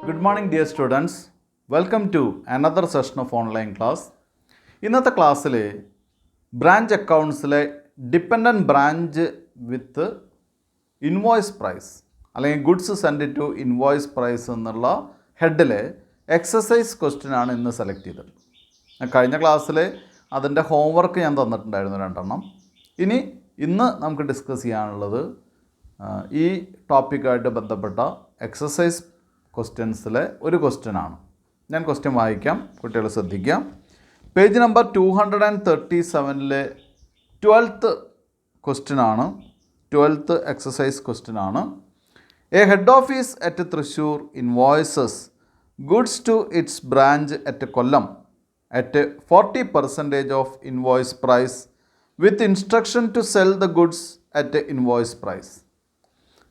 Good morning, dear students. Welcome to another session of online class. ഇന്നത്തെ ക്ലാസ്സിൽ branch അക്കൗണ്ട്സിലെ dependent branch with invoice price അല്ലെങ്കിൽ goods send to invoice price എന്നുള്ള ഹെഡിലെ exercise ക്വസ്റ്റ്യനാണ് ഇന്ന് സെലക്ട് ചെയ്തത്. കഴിഞ്ഞ ക്ലാസ്സിൽ അതിൻ്റെ ഹോംവർക്ക് ഞാൻ തന്നിട്ടുണ്ടായിരുന്നു 2 ഇന്ന് നമുക്ക് ഡിസ്കസ് ചെയ്യാനുള്ളത് ഈ ടോപ്പിക്കായിട്ട് ബന്ധപ്പെട്ട എക്സസൈസ് ക്വസ്റ്റ്യൻസിലെ ഒരു ക്വസ്റ്റ്യനാണ്. ഞാൻ ക്വസ്റ്റ്യൻ വായിക്കാം, കുട്ടികൾ ശ്രദ്ധിക്കാം. പേജ് നമ്പർ 237 12th ക്വസ്റ്റ്യനാണ്, 12th എക്സസൈസ് ക്വസ്റ്റ്യനാണ്. A head office at Thrissur invoices goods to its branch at Kollam at 40% of invoice price with instruction to sell the goods at a invoice price.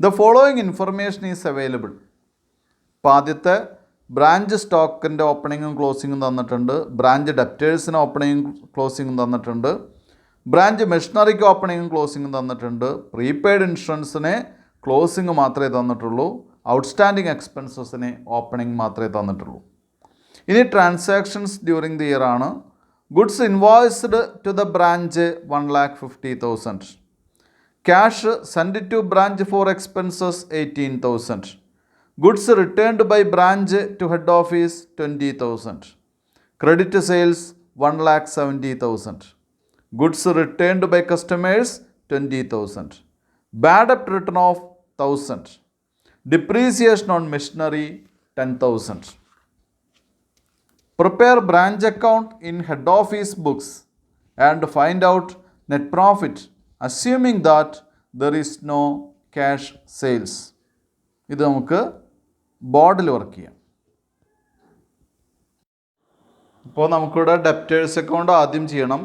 The following information is available. ആദ്യത്തെ branch സ്റ്റോക്കിൻ്റെ ഓപ്പണിങ്ങും ക്ലോസിങ്ങും തന്നിട്ടുണ്ട്, branch ഡെപ്റ്റേഴ്സിന് ഓപ്പണിങ്ങും ക്ലോസിങ്ങും തന്നിട്ടുണ്ട്, branch മെഷീനറിക്ക് ഓപ്പണിങ്ങും ക്ലോസിങ്ങും തന്നിട്ടുണ്ട്, prepaid ഇൻഷുറൻസിന് closing മാത്രമേ തന്നിട്ടുള്ളൂ, outstanding എക്സ്പെൻസസിന് opening മാത്രമേ തന്നിട്ടുള്ളൂ. ഇനി transactions during the year ആണ്. Goods invoiced to the branch 1,50,000. Cash sent to branch for expenses 18,000. Goods returned by branch to head office 20,000. Credit sales 1,70,000. Goods returned by customers 20,000. Bad debt written off 1,000. Depreciation on machinery 10,000. Prepare branch account in head office books and find out net profit assuming that there is no cash sales. ഇത് നമുക്ക് ബോർഡിൽ work ചെയ്യാം. ഇപ്പോൾ നമുക്കിവിടെ debtors account ആദ്യം ചെയ്യണം.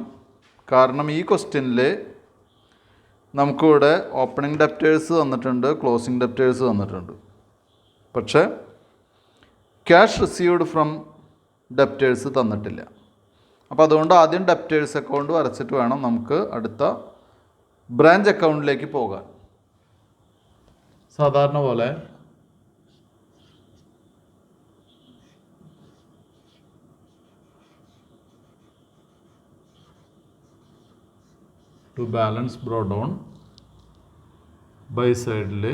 കാരണം ഈ ക്വസ്റ്റ്യനിൽ നമുക്കിവിടെ ഓപ്പണിംഗ് ഡെപ്റ്റേഴ്സ് തന്നിട്ടുണ്ട്, ക്ലോസിംഗ് ഡെപ്റ്റേഴ്സ് തന്നിട്ടുണ്ട്. പക്ഷേ ക്യാഷ് റിസീവ്ഡ് ഫ്രം ഡെപ്റ്റേഴ്സ് തന്നിട്ടില്ല. അപ്പോൾ അതുകൊണ്ട് ആദ്യം ഡെപ്റ്റേഴ്സ് അക്കൗണ്ട് വരച്ചിട്ട് വേണം നമുക്ക് അടുത്ത ബ്രാഞ്ച് അക്കൗണ്ടിലേക്ക് പോകാൻ. സാധാരണ പോലെ to balance brought down by സൈഡിൽ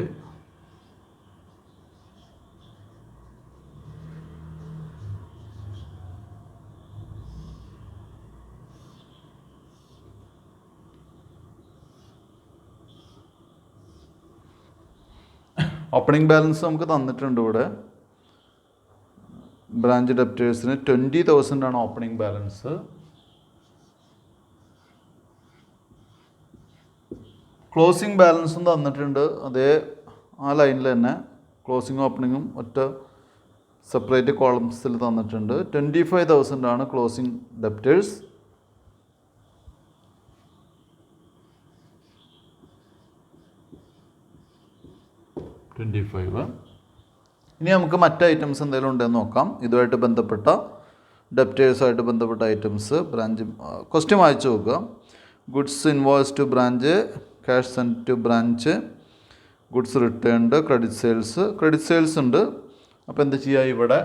ഓപ്പണിംഗ് ബാലൻസ് നമുക്ക് തന്നിട്ടുണ്ട്. ഇവിടെ ബ്രാഞ്ച് ഡെപ്റ്റേഴ്സിന് 20,000 ആണ് ഓപ്പണിംഗ് ബാലൻസ്. ക്ലോസിംഗ് ബാലൻസും തന്നിട്ടുണ്ട്, അതേ ആ ലൈനിൽ തന്നെ ക്ലോസിംഗ് ഓപ്പണിങ്ങും ഒറ്റ സെപ്പറേറ്റ് കോളംസിൽ തന്നിട്ടുണ്ട്. 25,000 ആണ് ക്ലോസിംഗ് ഡെപ്റ്റേഴ്സ്. ഇനി നമുക്ക് മറ്റ് ഐറ്റംസ് എന്തെങ്കിലും ഉണ്ടെന്ന് നോക്കാം. ഇതുമായിട്ട് ബന്ധപ്പെട്ട ഡെപ്റ്റേഴ്സായിട്ട് ബന്ധപ്പെട്ട ഐറ്റംസ് ബ്രാഞ്ച് ക്വസ്റ്റ്യൻ വായിച്ചു നോക്കുക. Goods invoice to branch, cash send to branch, goods returned, credit sales ഉണ്ട്. അപ്പോൾ എന്ത് ചെയ്യുക, ഇവിടെ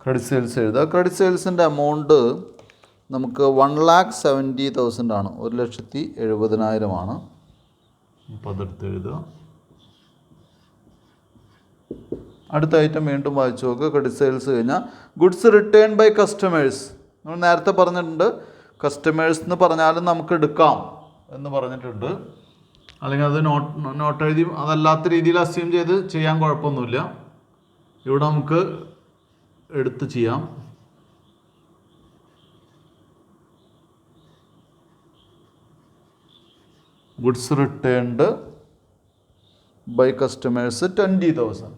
ക്രെഡിറ്റ് സെയിൽസ് എഴുതുക. ക്രെഡിറ്റ് സെയിൽസിൻ്റെ എമൗണ്ട് നമുക്ക് 1,70,000 ആണ്, 1,70,000 ആണ്. അപ്പോൾ അതെടുത്ത് എഴുതുക. അടുത്ത ഐറ്റം വീണ്ടും വായിച്ചു നോക്കുക. ക്രെഡിറ്റ് സെയിൽസ് കഴിഞ്ഞാൽ ഗുഡ്സ് റിട്ടേൺ ബൈ കസ്റ്റമേഴ്സ്. നമ്മൾ നേരത്തെ പറഞ്ഞിട്ടുണ്ട്, കസ്റ്റമേഴ്സ് എന്ന് പറഞ്ഞാലും നമുക്ക് എടുക്കാം എന്ന് പറഞ്ഞിട്ടുണ്ട്. അല്ലെങ്കിൽ അത് നോട്ട് എഴുതി അതല്ലാത്ത രീതിയിൽ അസ്യൂം ചെയ്ത് ചെയ്യാൻ കുഴപ്പമൊന്നുമില്ല. ഇവിടെ നമുക്ക് എടുത്ത് ചെയ്യാം. ഗുഡ്സ് റിട്ടേൺഡ് ബൈ കസ്റ്റമേഴ്സ് 20,000,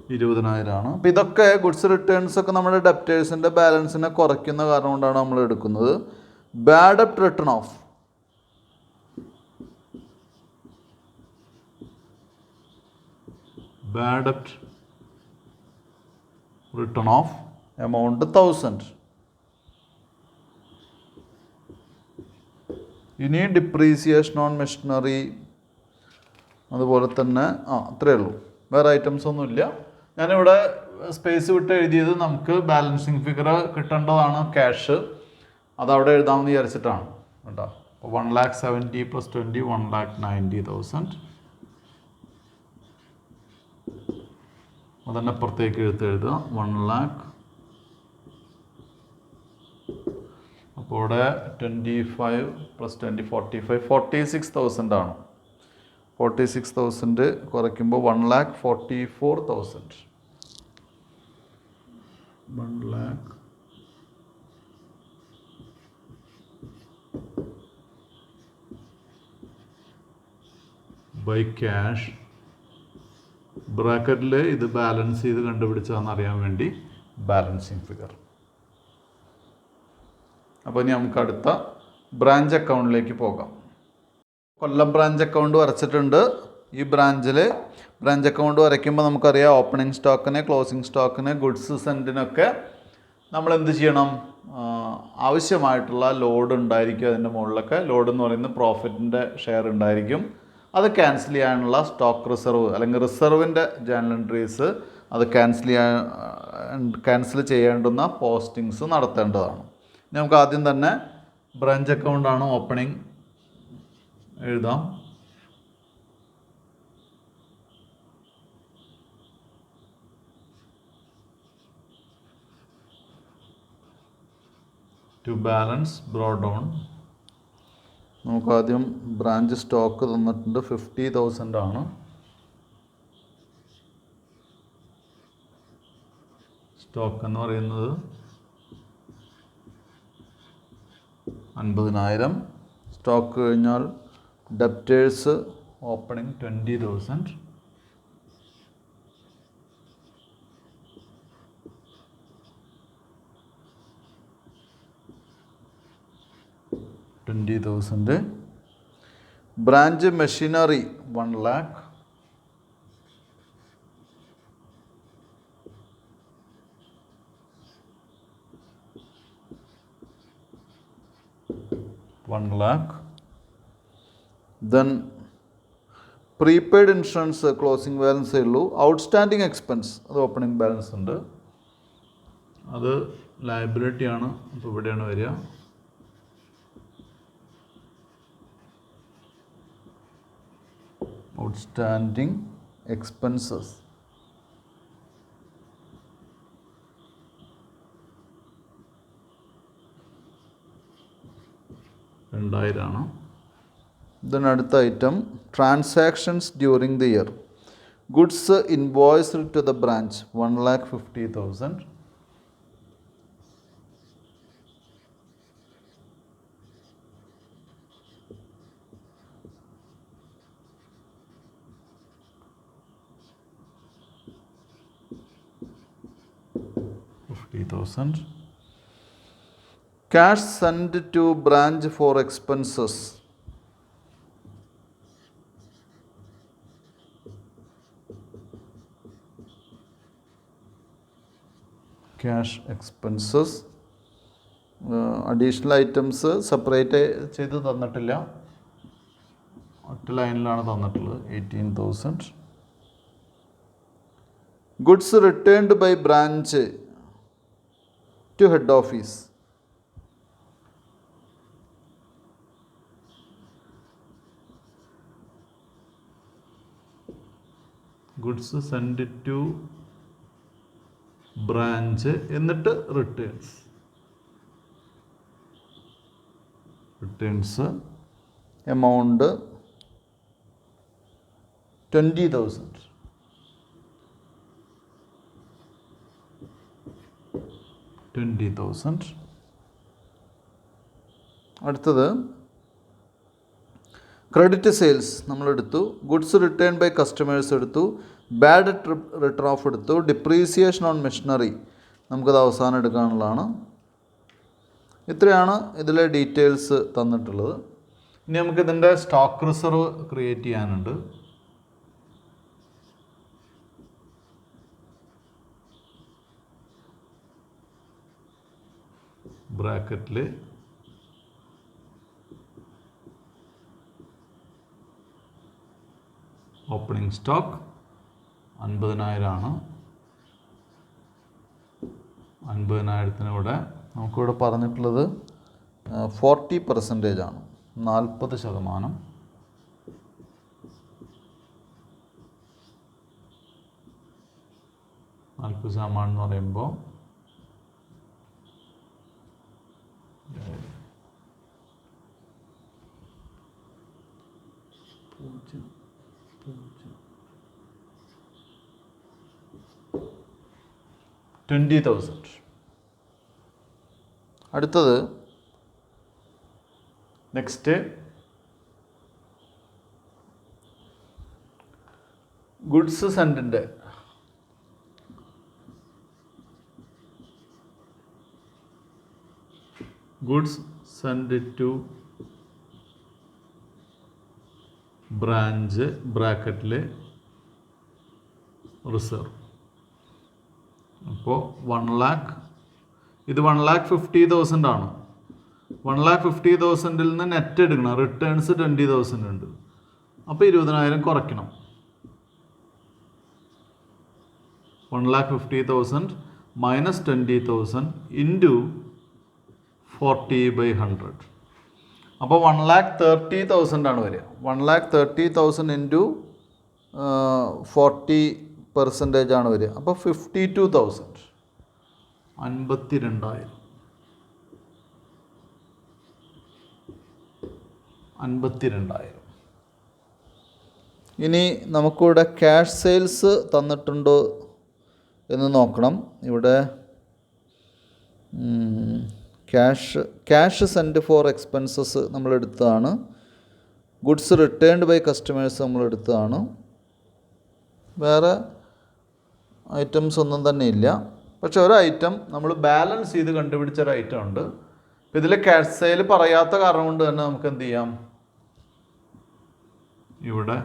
20,000 ആണ്. അപ്പോൾ ഇതൊക്കെ ഗുഡ്സ് റിട്ടേൺസ് ഒക്കെ നമ്മുടെ ഡെപ്റ്റേഴ്സിൻ്റെ ബാലൻസിനെ കുറയ്ക്കുന്ന കാരണം കൊണ്ടാണ് നമ്മൾ എടുക്കുന്നത്. Bad ഡെപ്റ്റ് written of, bad ഡെപ്റ്റ് written of amount 1,000. ഇനി ഡിപ്രീസിയേഷൻ ഓൺ മെഷീനറി, അതുപോലെ തന്നെ അത്രയേ ഉള്ളൂ, വേറെ ഐറ്റംസ് ഒന്നുമില്ല. ഞാനിവിടെ സ്പേസ് വിട്ട് എഴുതിയത് നമുക്ക് ബാലൻസിങ് ഫിഗർ കിട്ടേണ്ടതാണ്, ക്യാഷ്, അതവിടെ എഴുതാമെന്ന് വിചാരിച്ചിട്ടാണ് കേട്ടോ. അപ്പോൾ 1,70,000 + 20 1,90,000. അതന്നെ പുറത്തേക്ക് എഴുതുക 1,00,000. അപ്പോൾ ഇവിടെ 25 + 20 45 46,000 ആണ്. 46,000 കുറയ്ക്കുമ്പോൾ 1,44,000. 1,00,000 ബൈ ക്യാഷ്. ബ്രാക്കറ്റിൽ ഇത് ബാലൻസ് ചെയ്ത് കണ്ടുപിടിച്ചതെന്ന് അറിയാൻ വേണ്ടി ബാലൻസിങ് ഫിഗർ. അപ്പോൾ ഇനി നമുക്ക് അടുത്ത ബ്രാഞ്ച് അക്കൗണ്ടിലേക്ക് പോകാം. കൊല്ലം ബ്രാഞ്ച് അക്കൗണ്ട് വരച്ചിട്ടുണ്ട്. ഈ ബ്രാഞ്ച് അക്കൗണ്ട് വരയ്ക്കുമ്പോൾ നമുക്കറിയാം ഓപ്പണിംഗ് സ്റ്റോക്കിന്, ക്ലോസിംഗ് സ്റ്റോക്കിന്, ഗുഡ്സ് സെൻറ്റിനൊക്കെ നമ്മൾ എന്ത് ചെയ്യണം, ആവശ്യമായിട്ടുള്ള ലോഡ് ഉണ്ടായിരിക്കും. അതിൻ്റെ മുകളിലൊക്കെ ലോഡ് എന്ന് പറയുന്നത് പ്രോഫിറ്റിൻ്റെ ഷെയർ ഉണ്ടായിരിക്കും. അത് ക്യാൻസൽ ചെയ്യാനുള്ള സ്റ്റോക്ക് റിസർവ് അല്ലെങ്കിൽ റിസർവിൻ്റെ ജേണൽ എൻട്രീസ് അത് ക്യാൻസൽ ചെയ്യേണ്ടുന്ന പോസ്റ്റിങ്സ് നടത്തേണ്ടതാണ്. നമുക്ക് ആദ്യം തന്നെ ബ്രാഞ്ച് അക്കൗണ്ടാണ് ഓപ്പണിംഗ് എഴുതാം. To balance brought down. നമുക്കാദ്യം ബ്രാഞ്ച് സ്റ്റോക്ക് തന്നിട്ടുണ്ട് 50,000 ആണ്. സ്റ്റോക്ക് എന്ന് പറയുന്നത് 50,000. സ്റ്റോക്ക് കഴിഞ്ഞാൽ debtors opening 20,000. Branch machinery 1,00,000. Then prepaid insurance closing ബാലൻസേ ഉള്ളൂ. ഔട്ട്സ്റ്റാൻഡിങ് എക്സ്പെൻസ് അത് ഓപ്പണിംഗ് ബാലൻസ് ഉണ്ട്, അത് ലയബിലിറ്റിയാണ്. അപ്പോൾ ഇവിടെയാണ് വരിക. ഔട്ട്സ്റ്റാൻഡിങ് എക്സ്പെൻസസ് 2,000 ആണ്. then അടുത്ത item transactions during the year. Goods invoiced to the branch 1,50,000. Cash sent to branch for expenses. Cash expenses. Additional items separate ചെയ്ത് തന്നിട്ടില്ല, ഒറ്റ ലൈനിലാണ് തന്നിട്ടുള്ളത്. 18,000. Goods returned by branch to head office. Goods send to branch എന്നിട്ട് returns amount 20,000. അടുത്തത് credit sales നമ്മളെടുത്തു, goods return by customers എടുത്തു, bad written off എടുത്തു, ഡിപ്രീസിയേഷൻ ഓൺ മെഷീനറി നമുക്കത് അവസാനം എടുക്കാനുള്ളതാണ്. ഇത്രയാണ് ഇതിലെ ഡീറ്റെയിൽസ് തന്നിട്ടുള്ളത്. ഇനി നമുക്കിതിൻ്റെ സ്റ്റോക്ക് റിസർവ് ക്രിയേറ്റ് ചെയ്യാനുണ്ട്. ബ്രാക്കറ്റിൽ ഓപ്പണിംഗ് സ്റ്റോക്ക് 50,000 ആണ്. 50,000 ഇവിടെ നമുക്കിവിടെ പറഞ്ഞിട്ടുള്ളത് 40% ആണ്, 40%. 40% എന്ന് പറയുമ്പോൾ $20,000. അടുത്തത് നെക്സ്റ്റ് ഗുഡ്സ് സെൻഡിൻ്റെ ഗുഡ്സ് സെൻഡ് ടു ബ്രാഞ്ച് ബ്രാക്കറ്റിൽ റിസർവ്. അപ്പോൾ 1 lakh, ഇത് 1,50,000 ആണ്. 1,50,000 നിന്ന് നെറ്റ് എടുക്കണം, റിട്ടേൺസ് 20,000 ഉണ്ട്. അപ്പോൾ 20,000 കുറയ്ക്കണം. 1,50,000 minus 20,000 into 40/100. അപ്പോൾ 1,30,000 ആണ് വരിക. 1,30,000 into 40% ആണ് വരിക. അപ്പോൾ 52,000, 52,000. 52,000. ഇനി നമുക്കിവിടെ ക്യാഷ് സെയിൽസ് തന്നിട്ടുണ്ടോ എന്ന് നോക്കണം. ഇവിടെ ക്യാഷ് സെൻഡ് ഫോർ എക്സ്പെൻസസ് നമ്മൾ എടുത്തതാണ്. ഗുഡ്സ് റിട്ടേൺഡ് ബൈ കസ്റ്റമേഴ്സ് നമ്മൾ എടുത്തതാണ്. വേറെ ഐറ്റംസ് ഒന്നും തന്നെ ഇല്ല. പക്ഷെ ഒരു ഐറ്റം നമ്മൾ ബാലൻസ് ചെയ്ത് കണ്ടുപിടിച്ച ഒരു ഐറ്റം ഉണ്ട്. അപ്പോൾ ഇതിൽ ക്യാഷ് സെയിൽ പറയാത്ത കാരണം കൊണ്ട് തന്നെ നമുക്ക് എന്ത് ചെയ്യാം, ഇവിടെ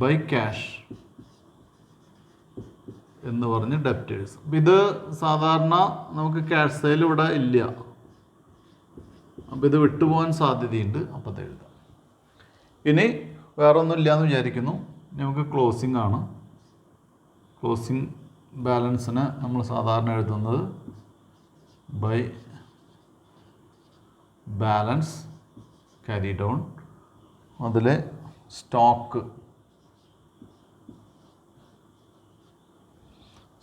ബൈ ക്യാഷ് എന്ന് പറഞ്ഞ് ഡെപ്റ്റേഴ്സ്. അപ്പം ഇത് സാധാരണ നമുക്ക് ക്യാഷ് സെയിൽ ഇവിടെ ഇല്ല. അപ്പോൾ ഇത് വിട്ടുപോകാൻ സാധ്യതയുണ്ട്. അപ്പോൾ അത് എഴുതാം. ഇനി വേറെ ഒന്നും ഇല്ലയെന്ന് വിചാരിക്കുന്നു. നമുക്ക് ക്ലോസിംഗ് ആണ്. ക്ലോസിംഗ് ബാലൻസിന് നമ്മൾ സാധാരണ എഴുതുന്നത് ബൈ ബാലൻസ് ക്യാരി ഡൗൺ. അതിൽ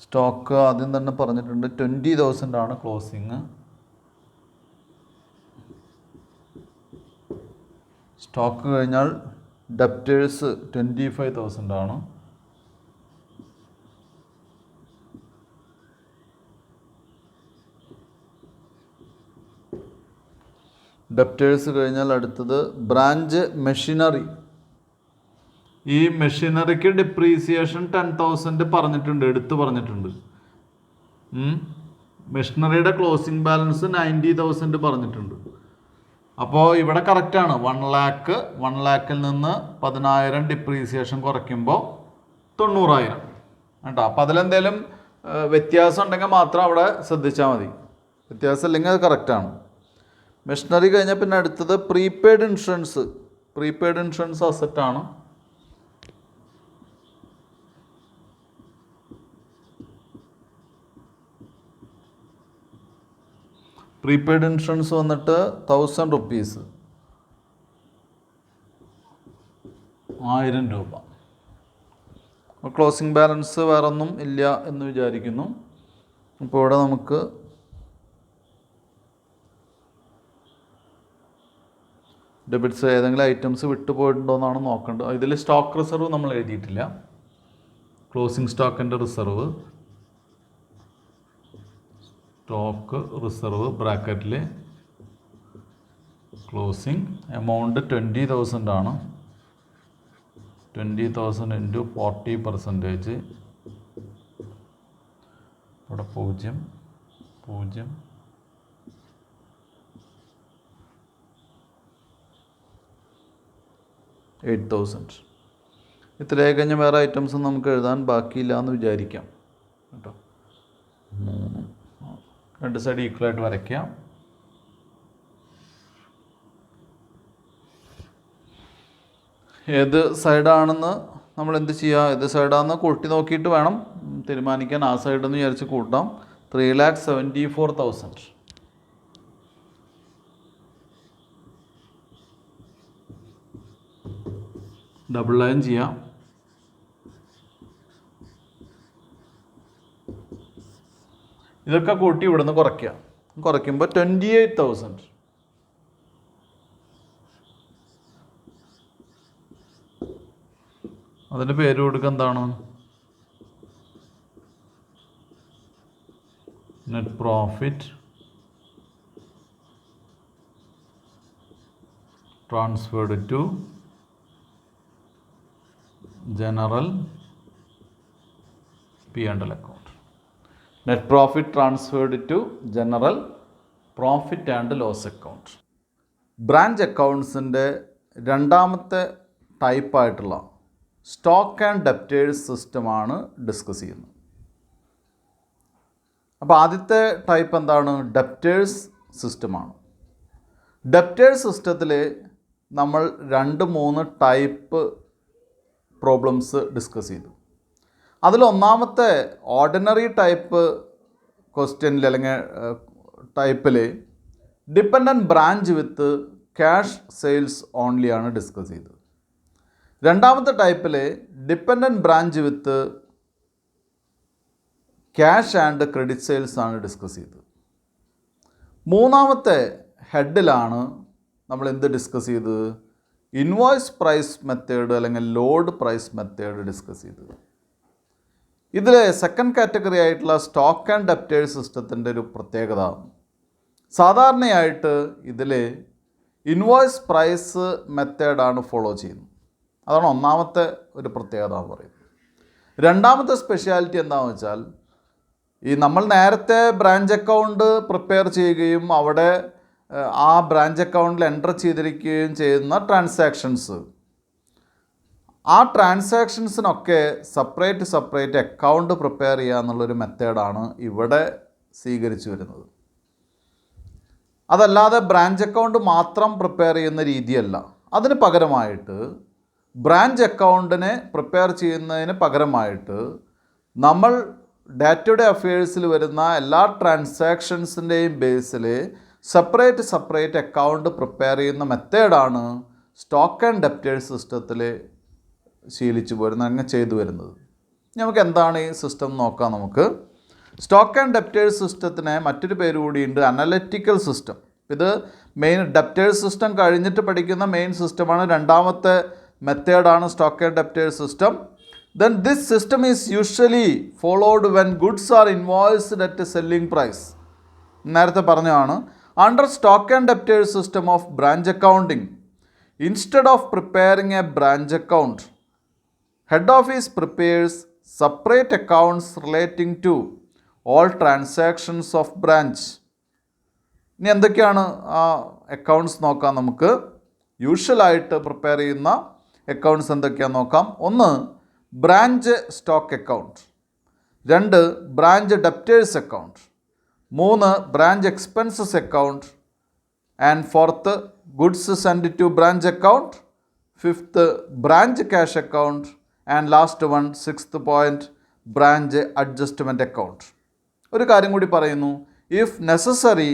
സ്റ്റോക്ക് ആദ്യം തന്നെ പറഞ്ഞിട്ടുണ്ട് 20,000 ആണ് ക്ലോസിങ്. സ്റ്റോക്ക് കഴിഞ്ഞാൽ ഡെപ്റ്റേഴ്സ് 25,000 ആണ്. ഡെപ്റ്റേഴ്സ് കഴിഞ്ഞാൽ അടുത്തത് ബ്രാഞ്ച് മെഷീനറി. ഈ മെഷീനറിക്ക് ഡിപ്രീസിയേഷൻ 10,000 പറഞ്ഞിട്ടുണ്ട്, എടുത്ത് പറഞ്ഞിട്ടുണ്ട്. മെഷീനറിയുടെ ക്ലോസിംഗ് ബാലൻസ് 90,000 പറഞ്ഞിട്ടുണ്ട്. അപ്പോൾ ഇവിടെ കറക്റ്റാണ്. 1 lakh നിന്ന് 10,000 ഡിപ്രീസിയേഷൻ കുറയ്ക്കുമ്പോൾ 90,000 കേട്ടോ. അപ്പോൾ അതിലെന്തെങ്കിലും വ്യത്യാസം ഉണ്ടെങ്കിൽ മാത്രം അവിടെ ശ്രദ്ധിച്ചാൽ മതി. വ്യത്യാസം ഇല്ലെങ്കിൽ അത് കറക്റ്റാണ്. മെഷീനറി കഴിഞ്ഞാൽ പിന്നെ അടുത്തത് പ്രീപെയ്ഡ് ഇൻഷുറൻസ്. പ്രീപെയ്ഡ് ഇൻഷുറൻസ് അസറ്റാണ്. പ്രീപെയ്ഡ് ഇൻഷുറൻസ് വന്നിട്ട് 1,000 rupees, 1,000 രൂപ. ക്ലോസിംഗ് ബാലൻസ് വേറെ ഒന്നും ഇല്ല എന്ന് വിചാരിക്കുന്നു. അപ്പോൾ ഇവിടെ നമുക്ക് ഡെബിറ്റ്സ് ഏതെങ്കിലും ഐറ്റംസ് വിട്ടുപോയിട്ടുണ്ടോ എന്നാണ് നോക്കേണ്ടത്. ഇതിൽ സ്റ്റോക്ക് റിസർവ് നമ്മൾ എഴുതിയിട്ടില്ല. ക്ലോസിംഗ് സ്റ്റോക്കിൻ്റെ റിസർവ്, സ്റ്റോക്ക് റിസർവ് ബ്രാക്കറ്റിൽ ക്ലോസിംഗ് എമൗണ്ട് 20,000 ആണ്. 20,000 ഇൻറ്റു 40%. ഇവിടെ 0 8,000. ഇത്രയൊക്കെ കഴിഞ്ഞ് വേറെ ഐറ്റംസ് നമുക്ക് എഴുതാൻ ബാക്കിയില്ല എന്ന് വിചാരിക്കാം കേട്ടോ. 2 സൈഡ് ഈക്വലായിട്ട് വരയ്ക്കാം. ഏത് സൈഡാണെന്ന് നമ്മൾ എന്ത് ചെയ്യുക, ഏത് സൈഡാണെന്ന് കൂട്ടി നോക്കിയിട്ട് വേണം തീരുമാനിക്കാൻ. ആ സൈഡെന്ന് വിചാരിച്ച് കൂട്ടാം. 3,74,000. ഡബിൾ ലൈൻ ചെയ്യാം. ഇതൊക്കെ കൂട്ടി ഇവിടുന്ന് കുറയ്ക്കുക. കുറയ്ക്കുമ്പോൾ 28,000. അതിൻ്റെ പേര് കൊടുക്കുക എന്താണ്? Net profit transferred to general P&L account. Net profit transferred to general profit and loss account. Branch അക്കൗണ്ട്സിൻ്റെ രണ്ടാമത്തെ ടൈപ്പായിട്ടുള്ള സ്റ്റോക്ക് ആൻഡ് ഡെപ്റ്റേഴ്സ് സിസ്റ്റമാണ് ഡിസ്കസ് ചെയ്യുന്നത്. അപ്പോൾ ആദ്യത്തെ ടൈപ്പ് എന്താണ്? ഡെപ്റ്റേഴ്സ് സിസ്റ്റമാണ്. ഡെപ്റ്റേഴ്സ് സിസ്റ്റത്തിൽ നമ്മൾ 2-3 ടൈപ്പ് പ്രോബ്ലംസ് ഡിസ്കസ് ചെയ്തു. അതിലൊന്നാമത്തെ ഓർഡിനറി ടൈപ്പ് ക്വസ്റ്റ്യനിൽ അല്ലെങ്കിൽ ടൈപ്പിൽ dependent branch with cash sales ഓൺലിയാണ് ഡിസ്കസ് ചെയ്തത്. രണ്ടാമത്തെ ടൈപ്പിൽ dependent branch with cash and credit sales ആണ് ഡിസ്കസ് ചെയ്തത്. മൂന്നാമത്തെ ഹെഡിലാണ് നമ്മൾ എന്ത് ഡിസ്കസ് ചെയ്തത്? ഇൻവോയ്സ് പ്രൈസ് മെത്തേഡ് അല്ലെങ്കിൽ ലോഡ് പ്രൈസ് മെത്തേഡ് ഡിസ്കസ് ചെയ്തത്. ഇതിൽ സെക്കൻഡ് കാറ്റഗറി ആയിട്ടുള്ള സ്റ്റോക്ക് ആൻഡ് ഡെപ്റ്റേഴ്സ് സിസ്റ്റത്തിൻ്റെ ഒരു പ്രത്യേകത, സാധാരണയായിട്ട് ഇതിൽ ഇൻവോയ്സ് പ്രൈസ് മെത്തേഡാണ് ഫോളോ ചെയ്യുന്നത്. അതാണ് ഒന്നാമത്തെ ഒരു പ്രത്യേകത എന്ന് പറയുന്നത്. രണ്ടാമത്തെ സ്പെഷ്യാലിറ്റി എന്താണെന്ന് വെച്ചാൽ, ഈ നമ്മൾ നേരത്തെ ബ്രാഞ്ച് അക്കൗണ്ട് പ്രിപ്പയർ ചെയ്യുകയും അവിടെ ആ ബ്രാഞ്ച് അക്കൗണ്ടിൽ എൻ്റർ ചെയ്തിരിക്കുകയും ചെയ്യുന്ന ട്രാൻസാക്ഷൻസ്, ആ ട്രാൻസാക്ഷൻസിനൊക്കെ സെപ്പറേറ്റ് അക്കൗണ്ട് പ്രിപ്പയർ ചെയ്യുക എന്നുള്ളൊരു മെത്തേഡാണ് ഇവിടെ സ്വീകരിച്ചു വരുന്നത്. അതല്ലാതെ ബ്രാഞ്ച് അക്കൗണ്ട് മാത്രം പ്രിപ്പയർ ചെയ്യുന്ന രീതിയല്ല. അതിന് പകരമായിട്ട് ബ്രാഞ്ച് അക്കൗണ്ടിനെ പ്രിപ്പയർ ചെയ്യുന്നതിന് പകരമായിട്ട് നമ്മൾ ഡേ ടു ഡേ അഫയേഴ്സിൽ വരുന്ന എല്ലാ ട്രാൻസാക്ഷൻസിൻ്റെയും ബേസിൽ സെപ്പറേറ്റ് അക്കൗണ്ട് പ്രിപ്പയർ ചെയ്യുന്ന മെത്തേഡാണ് സ്റ്റോക്ക് ആൻഡ് ഡെപ്റ്റേഴ്സ് സിസ്റ്റത്തിൽ ശീലിച്ചു പോരുന്നത്, അങ്ങനെ ചെയ്തു വരുന്നത്. നമുക്ക് എന്താണ് ഈ സിസ്റ്റം നോക്കാം. നമുക്ക് സ്റ്റോക്ക് ആൻഡ് ഡെപ്റ്റേഴ്സ് സിസ്റ്റത്തിന് മറ്റൊരു പേര് കൂടിയുണ്ട്, അനലറ്റിക്കൽ സിസ്റ്റം. ഇത് മെയിൻ ഡെപ്റ്റേഴ്സ് സിസ്റ്റം കഴിഞ്ഞിട്ട് പഠിക്കുന്ന മെയിൻ സിസ്റ്റമാണ്. രണ്ടാമത്തെ മെത്തേഡാണ് stock and debtors system. Then this system is usually followed when goods are invoiced at a selling price. നേരത്തെ പറഞ്ഞതാണ്. Under stock and debtors system of branch accounting, instead of preparing a branch account, head office prepares separate accounts relating to all transactions of branch. ഇനി എന്തൊക്കെയാണ് ആ accounts നോക്കാം നമുക്ക്. യൂഷ്വലായിട്ട് prepare ചെയ്യുന്ന accounts എന്തൊക്കെയാണെന്ന് നോക്കാം. ഒന്ന്, branch stock account. 2, branch debtors account. 3, branch expenses account. And 4th, goods send to branch account. 5th, branch cash account. And last one, 6th point, branch adjustment account. ഒരു കാര്യം കൂടി പറയുന്നു. If necessary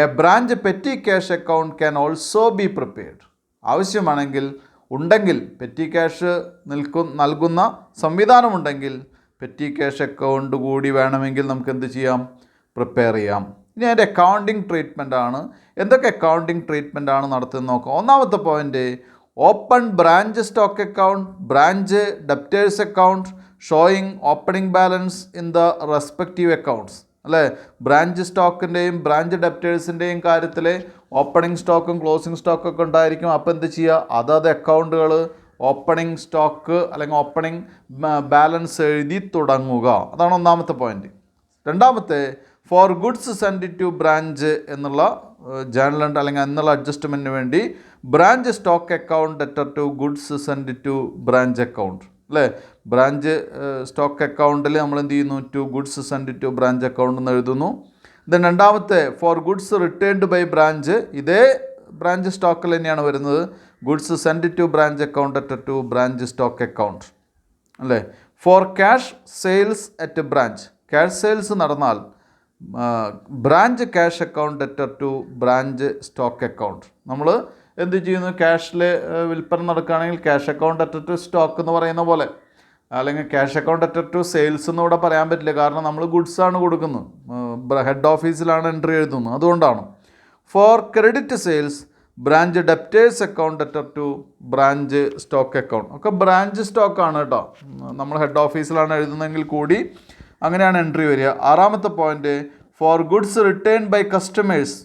a branch petty cash account can also be prepared. ആവശ്യമാണെങ്കിൽ, ഉണ്ടെങ്കിൽ, petty cash നൽകുന്ന സംവിധാനമുണ്ടെങ്കിൽ petty cash account കൂടി വേണമെങ്കിൽ നമുക്ക് എന്ത് ചെയ്യാം? പ്രിപ്പയർ ചെയ്യാം. ഇനി അതിൻ്റെ അക്കൗണ്ടിങ് ട്രീറ്റ്മെൻ്റ് ആണ്. എന്തൊക്കെ അക്കൗണ്ടിങ് ട്രീറ്റ്മെൻ്റ് ആണ് നടത്തുന്നത് നോക്കാം. ഒന്നാമത്തെ point, open branch stock account, branch debtors account showing opening balance in the respective accounts. അല്ലേ, ബ്രാഞ്ച് സ്റ്റോക്കിൻ്റെയും ബ്രാഞ്ച് ഡെപ്റ്റേഴ്സിൻ്റെയും കാര്യത്തിൽ ഓപ്പണിംഗ് സ്റ്റോക്കും ക്ലോസിംഗ് സ്റ്റോക്കൊക്കെ ഉണ്ടായിരിക്കും. അപ്പോൾ എന്ത് ചെയ്യുക? അതത് അക്കൗണ്ടുകൾ ഓപ്പണിംഗ് സ്റ്റോക്ക് അല്ലെങ്കിൽ ഓപ്പണിംഗ് ബാലൻസ് എഴുതി തുടങ്ങുക. അതാണ് ഒന്നാമത്തെ പോയിൻ്റ്. രണ്ടാമത്തെ, for goods send to branch എന്നുള്ള ജേണൽ എൻട്രി അല്ലെങ്കിൽ എന്നുള്ള അഡ്ജസ്റ്റ്മെൻറ്റിന് വേണ്ടി branch stock account debtor to goods send to branch account. അല്ലേ, ബ്രാഞ്ച് സ്റ്റോക്ക് അക്കൗണ്ടിൽ നമ്മൾ എന്ത് ചെയ്യുന്നു? To goods send to branch account എന്ന് എഴുതുന്നു. ദെൻ രണ്ടാമത്തെ, for goods returned by branch, ഇതേ ബ്രാഞ്ച് സ്റ്റോക്കിൽ തന്നെയാണ് വരുന്നത്. Goods send to branch account at to branch stock account അല്ലേ. For cash sales at branch, cash sales നടന്നാൽ branch cash account at to branch stock account. നമ്മൾ എന്ത് ചെയ്യുന്നു, ക്യാഷിൽ വിൽപ്പന നടക്കുകയാണെങ്കിൽ cash account at to stock എന്ന് പറയുന്ന പോലെ, അല്ലെങ്കിൽ cash account at to sales എന്ന് ഇവിടെ പറയാൻ പറ്റില്ല, കാരണം നമ്മൾ ഗുഡ്സാണ് കൊടുക്കുന്നത്, ഹെഡ് ഓഫീസിലാണ് എൻട്രി എഴുതുന്നത്, അതുകൊണ്ടാണ്. For credit sales branch debtors account at to branch stock account. ഒക്കെ ബ്രാഞ്ച് സ്റ്റോക്കാണ് കേട്ടോ, നമ്മൾ ഹെഡ് ഓഫീസിലാണ് എഴുതുന്നതെങ്കിൽ കൂടി അങ്ങനെയാണ് എൻട്രി വരിക. ആറാമത്തെ point, for goods return by customers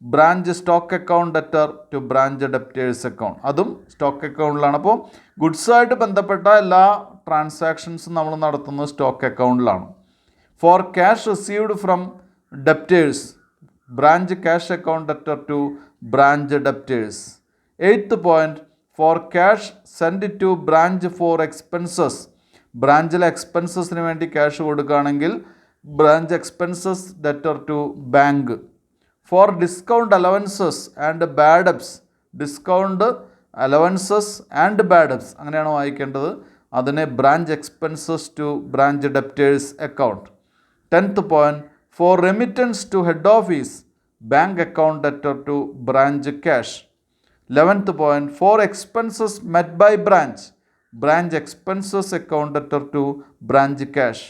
branch stock account debtor to branch debtors account. അതും സ്റ്റോക്ക് അക്കൗണ്ടിലാണ്. അപ്പോൾ ഗുഡ്സായിട്ട് ബന്ധപ്പെട്ട എല്ലാ ട്രാൻസാക്ഷൻസും നമ്മൾ നടത്തുന്നത് സ്റ്റോക്ക് അക്കൗണ്ടിലാണ്. For cash received from debtors branch cash account debtor to branch debtors. Eighth point, for cash send to branch for expenses, ബ്രാഞ്ചിലെ എക്സ്പെൻസസിന് വേണ്ടി ക്യാഷ് കൊടുക്കുകയാണെങ്കിൽ branch expenses debtor to bank. For discount allowances and bad debts, discount allowances and ബാഡപ്സ് അങ്ങനെയാണ് വായിക്കേണ്ടത്, അതിനെ branch expenses to branch debtors account. 10th point, for remittance to head office bank account debtor to branch cash. 11th point, for expenses met by branch expenses account debtor to branch cash.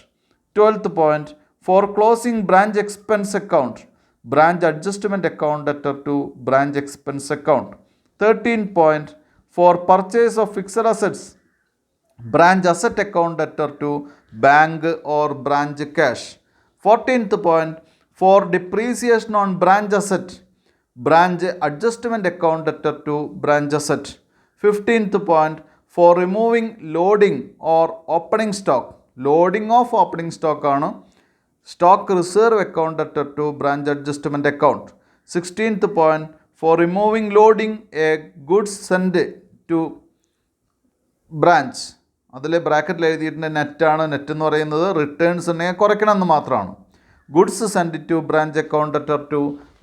12th point, for closing branch expense account branch adjustment account debtor to branch expense account. 13th point, for purchase of fixed assets branch asset account atter to bank or branch cash. 14th point, for depreciation on branch asset branch adjustment account atter to branch asset. 15th point, for removing loading or opening stock, loading of opening stock ആണ് stock reserve account atter to branch adjustment account. 16th point, for removing loading a goods sent to branch, അതിൽ ബ്രാക്കറ്റിൽ എഴുതിയിട്ടുണ്ട് നെറ്റാണ്. Net എന്ന് പറയുന്നത് returns ഉണ്ടെങ്കിൽ കുറയ്ക്കണം എന്ന് മാത്രമാണ്. Goods send to branch account debtor to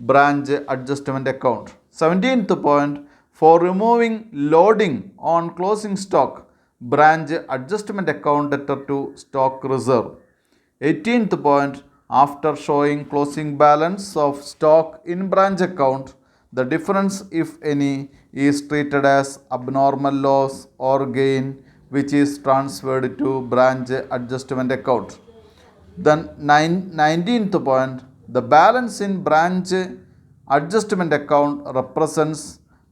branch adjustment account. 17th point, for removing loading on closing stock branch adjustment account debtor to stock reserve. 18th point, after showing closing balance of stock in branch account the difference if any is treated as abnormal loss or gain which is transferred to branch adjustment account. Then 19th point, the balance in branch adjustment account represents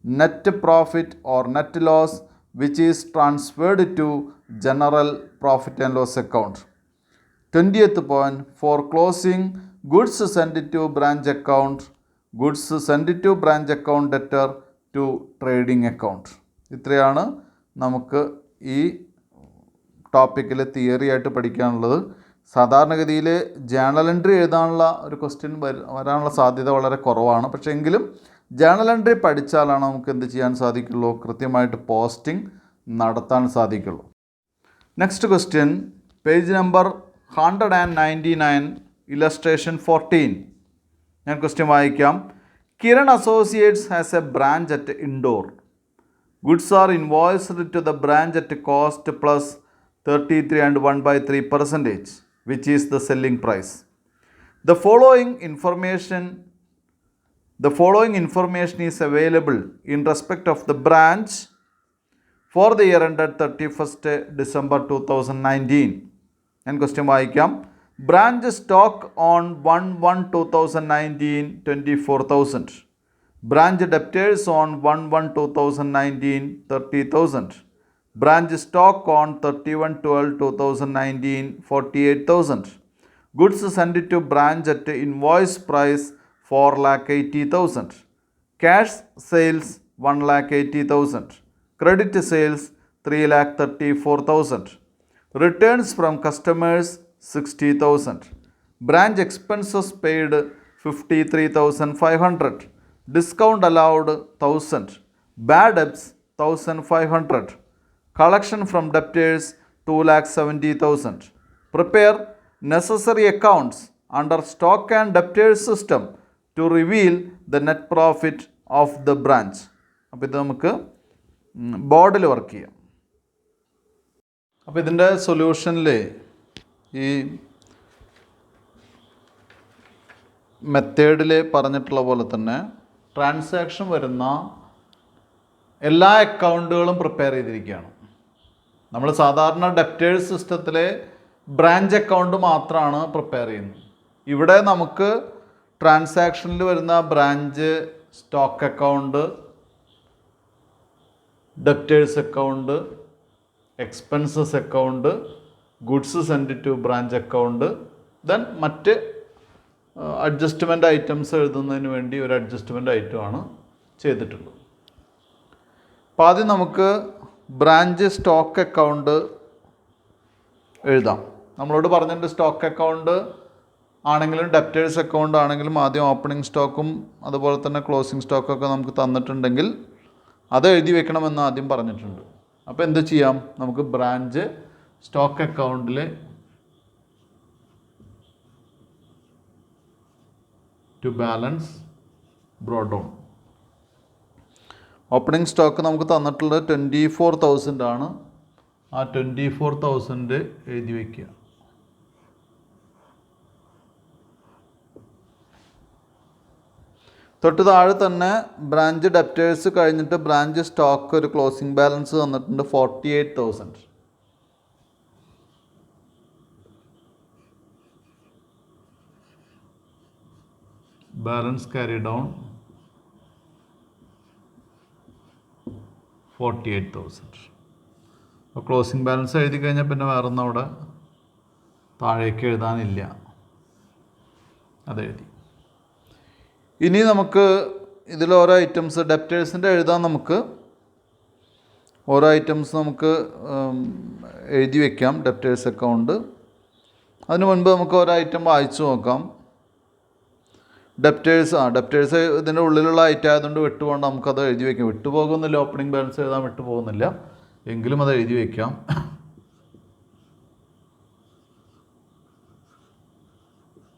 net profit or net loss which is transferred to general profit and loss account. 20th point, for closing goods sent to branch account, goods sent to branch account debtor to trading account. ഇത്രയാണ് നമുക്ക് ഈ ടോപ്പിക്കിൽ theory ആയിട്ട് പഠിക്കാനുള്ളത്. സാധാരണഗതിയിൽ journal entry എഴുതാനുള്ള ഒരു question വരാനുള്ള സാധ്യത വളരെ കുറവാണ്. പക്ഷേ എങ്കിലും ജേണൽ എൻട്രി പഠിച്ചാലാണ് നമുക്ക് എന്ത് ചെയ്യാൻ സാധിക്കുള്ളൂ, കൃത്യമായിട്ട് പോസ്റ്റിംഗ് നടത്താൻ സാധിക്കുള്ളൂ. Next question, page number 199, illustration 14. ഞാൻ ക്വസ്റ്റ്യൻ വായിക്കാം. Kiran associates has a branch at Indore. Goods are invoiced to the branch at cost plus 33 and 1/3%, which is the selling price. The following information is available in respect of the branch for the year ended 31st December 2019. And question വായിക്കാം. Branch stock on 1/1/2019 24,000. Branch debtors on 1/1/2019 30,000. Branch stock on 31/12/2019 48,000. Goods sent to branch at invoice price 4,80,000. Cash sales 1,80,000. Credit sales 3,34,000. Returns from customers 60,000. Branch expenses paid 53,500. Discount allowed 1,000. Bad debts 1,500. Collection from debtors 2,70,000. Prepare necessary accounts under stock and debtors system to reveal the net profit of the branch. അപ്പോൾ ഇത് നമുക്ക് ബോർഡിൽ work ചെയ്യാം. അപ്പോൾ ഇതിൻ്റെ സൊല്യൂഷനിൽ ഈ മെത്തേഡിൽ പറഞ്ഞിട്ടുള്ള പോലെ തന്നെ ട്രാൻസാക്ഷൻ വരുന്ന എല്ലാ അക്കൗണ്ടുകളും പ്രിപ്പയർ ചെയ്തിരിക്കുകയാണ്. നമ്മൾ സാധാരണ ഡെപ്റ്റേഴ്സ് സിസ്റ്റത്തിലെ ബ്രാഞ്ച് അക്കൗണ്ട് മാത്രമാണ് പ്രിപ്പയർ ചെയ്യുന്നത്. ഇവിടെ നമുക്ക് ട്രാൻസാക്ഷനിൽ വരുന്ന branch stock account, debtors account, expenses account, goods send to branch account, then മറ്റ് അഡ്ജസ്റ്റ്മെൻറ്റ് ഐറ്റംസ് എഴുതുന്നതിന് വേണ്ടി ഒരു അഡ്ജസ്റ്റ്മെൻറ്റ് ഐറ്റമാണ് ചെയ്തിട്ടുള്ളത്. അപ്പോൾ ആദ്യം നമുക്ക് ബ്രാഞ്ച് സ്റ്റോക്ക് അക്കൗണ്ട് എഴുതാം. നമ്മളോട് പറഞ്ഞിട്ടുണ്ട് സ്റ്റോക്ക് അക്കൗണ്ട് ആണെങ്കിലും ഡെപ്റ്റേഴ്സ് അക്കൗണ്ട് ആണെങ്കിലും ആദ്യം ഓപ്പണിംഗ് സ്റ്റോക്കും അതുപോലെ തന്നെ ക്ലോസിംഗ് സ്റ്റോക്കൊക്കെ നമുക്ക് തന്നിട്ടുണ്ടെങ്കിൽ അത് എഴുതി വെക്കണമെന്ന് ആദ്യം പറഞ്ഞിട്ടുണ്ട്. അപ്പോൾ എന്ത് ചെയ്യാം, നമുക്ക് ബ്രാഞ്ച് സ്റ്റോക്ക് അക്കൗണ്ടിൽ to balance brought down. Opening stock നമുക്ക് തന്നിട്ടുള്ളത് 24,000 ആണ്. ആ 24,000 എഴുതി വയ്ക്കുക. തൊട്ട് താഴെ തന്നെ ബ്രാഞ്ച് ഡെപ്റ്റേഴ്സ് കഴിഞ്ഞിട്ട് ബ്രാഞ്ച് സ്റ്റോക്ക് ഒരു ക്ലോസിംഗ് ബാലൻസ് തന്നിട്ടുണ്ട് 48,000. Balance carry down 48,000. അപ്പോൾ ക്ലോസിംഗ് ബാലൻസ് എഴുതി കഴിഞ്ഞാൽ പിന്നെ വേറൊന്നും അവിടെ താഴേക്ക് എഴുതാനില്ല, അതെഴുതി. ഇനി നമുക്ക് ഇതിൽ ഓരോ ഐറ്റംസ് ഡെപ്റ്റേഴ്സിൻ്റെ എഴുതാൻ നമുക്ക് ഓരോ ഐറ്റംസ് നമുക്ക് എഴുതി വയ്ക്കാം. ഡെപ്റ്റേഴ്സ് അക്കൗണ്ട്, അതിന് മുൻപ് നമുക്ക് ഓരോ ഐറ്റം വായിച്ചു നോക്കാം. ഡെപ്റ്റേഴ്സ് ഇതിൻ്റെ ഉള്ളിലുള്ള ഐറ്റം ആയതുകൊണ്ട് വിട്ടുപോകേണ്ട, നമുക്കത് എഴുതി വയ്ക്കാം. വിട്ടുപോകുന്നില്ല, ഓപ്പണിംഗ് ബാലൻസ് എഴുതാൻ വിട്ടുപോകുന്നില്ല, എങ്കിലും അത് എഴുതി വയ്ക്കാം.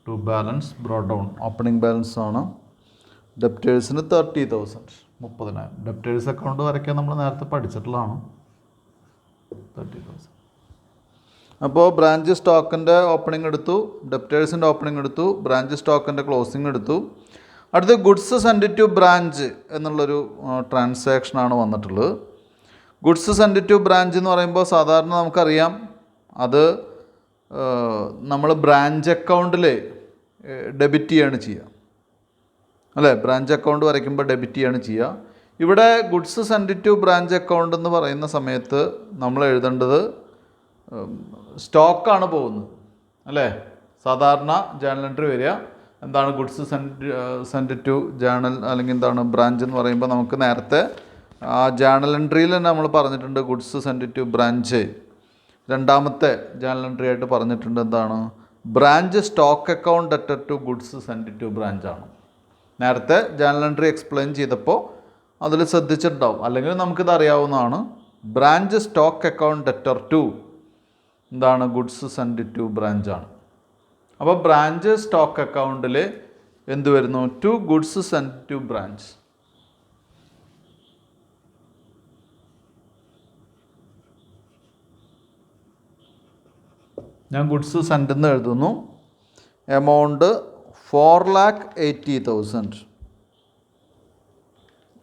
To balance brought down opening balance ആണ്. ഡെപ്റ്റേഴ്സിന് 30,000, 30,000. ഡെപ്റ്റേഴ്സ് അക്കൗണ്ട് വരയ്ക്കാൻ നമ്മൾ നേരത്തെ പഠിച്ചിട്ടുള്ളതാണ്. 30,000. അപ്പോൾ ബ്രാഞ്ച് സ്റ്റോക്കിൻ്റെ ഓപ്പണിംഗ് എടുത്തു, ഡെപ്റ്റേഴ്സിൻ്റെ ഓപ്പണിംഗ് എടുത്തു, ബ്രാഞ്ച് സ്റ്റോക്കിൻ്റെ ക്ലോസിംഗ് എടുത്തു. അടുത്ത് ഗുഡ്സ് സെൻഡ് ടു ബ്രാഞ്ച് എന്നുള്ളൊരു ട്രാൻസാക്ഷനാണ് വന്നിട്ടുള്ളത്. ഗുഡ്സ് സെൻഡ് ടു ബ്രാഞ്ച് എന്ന് പറയുമ്പോൾ സാധാരണ നമുക്കറിയാം അത് നമ്മൾ ബ്രാഞ്ച് അക്കൗണ്ടിൽ ഡെബിറ്റ് ചെയ്യാണ് ചെയ്യുക, അല്ലേ? ബ്രാഞ്ച് അക്കൗണ്ട് വരയ്ക്കുമ്പോൾ ഡെബിറ്റ് ചെയ്യാണ് ചെയ്യുക. ഇവിടെ goods send to branch account എന്ന് പറയുന്ന സമയത്ത് നമ്മൾ എഴുതേണ്ടത് സ്റ്റോക്കാണ് പോകുന്നത്, അല്ലേ? സാധാരണ ജേണൽ എൻട്രി വരിക എന്താണ്, ഗുഡ്സ് സെൻഡ് ടു ജേണൽ അല്ലെങ്കിൽ എന്താണ് ബ്രാഞ്ച് എന്ന് പറയുമ്പോൾ നമുക്ക് നേരത്തെ ആ ജേണൽ എൻട്രിയിൽ തന്നെ നമ്മൾ പറഞ്ഞിട്ടുണ്ട് ഗുഡ്സ് സെൻഡ് ടു ബ്രാഞ്ച്. രണ്ടാമത്തെ ജേണൽ എൻട്രി ആയിട്ട് പറഞ്ഞിട്ടുണ്ട് എന്താണ്, branch stock account debtor to goods send to branch ആണ്. നേരത്തെ ജേണൽ എൻട്രി എക്സ്പ്ലെയിൻ ചെയ്തപ്പോൾ അതിൽ ശ്രദ്ധിച്ചിട്ടുണ്ടാവും, അല്ലെങ്കിൽ നമുക്കിത് അറിയാവുന്നതാണ്. Branch stock account debtor to എന്താണ്, ഗുഡ്സ് സെൻഡ് ടു ബ്രാഞ്ച് ആണ്. അപ്പോൾ ബ്രാഞ്ച് സ്റ്റോക്ക് അക്കൗണ്ടിൽ എന്ത് വരുന്നു, to goods send to branch. ഞാൻ ഗുഡ്സ് സെൻഡ് എന്ന് എഴുതുന്നു. എമൗണ്ട് 4,80,000.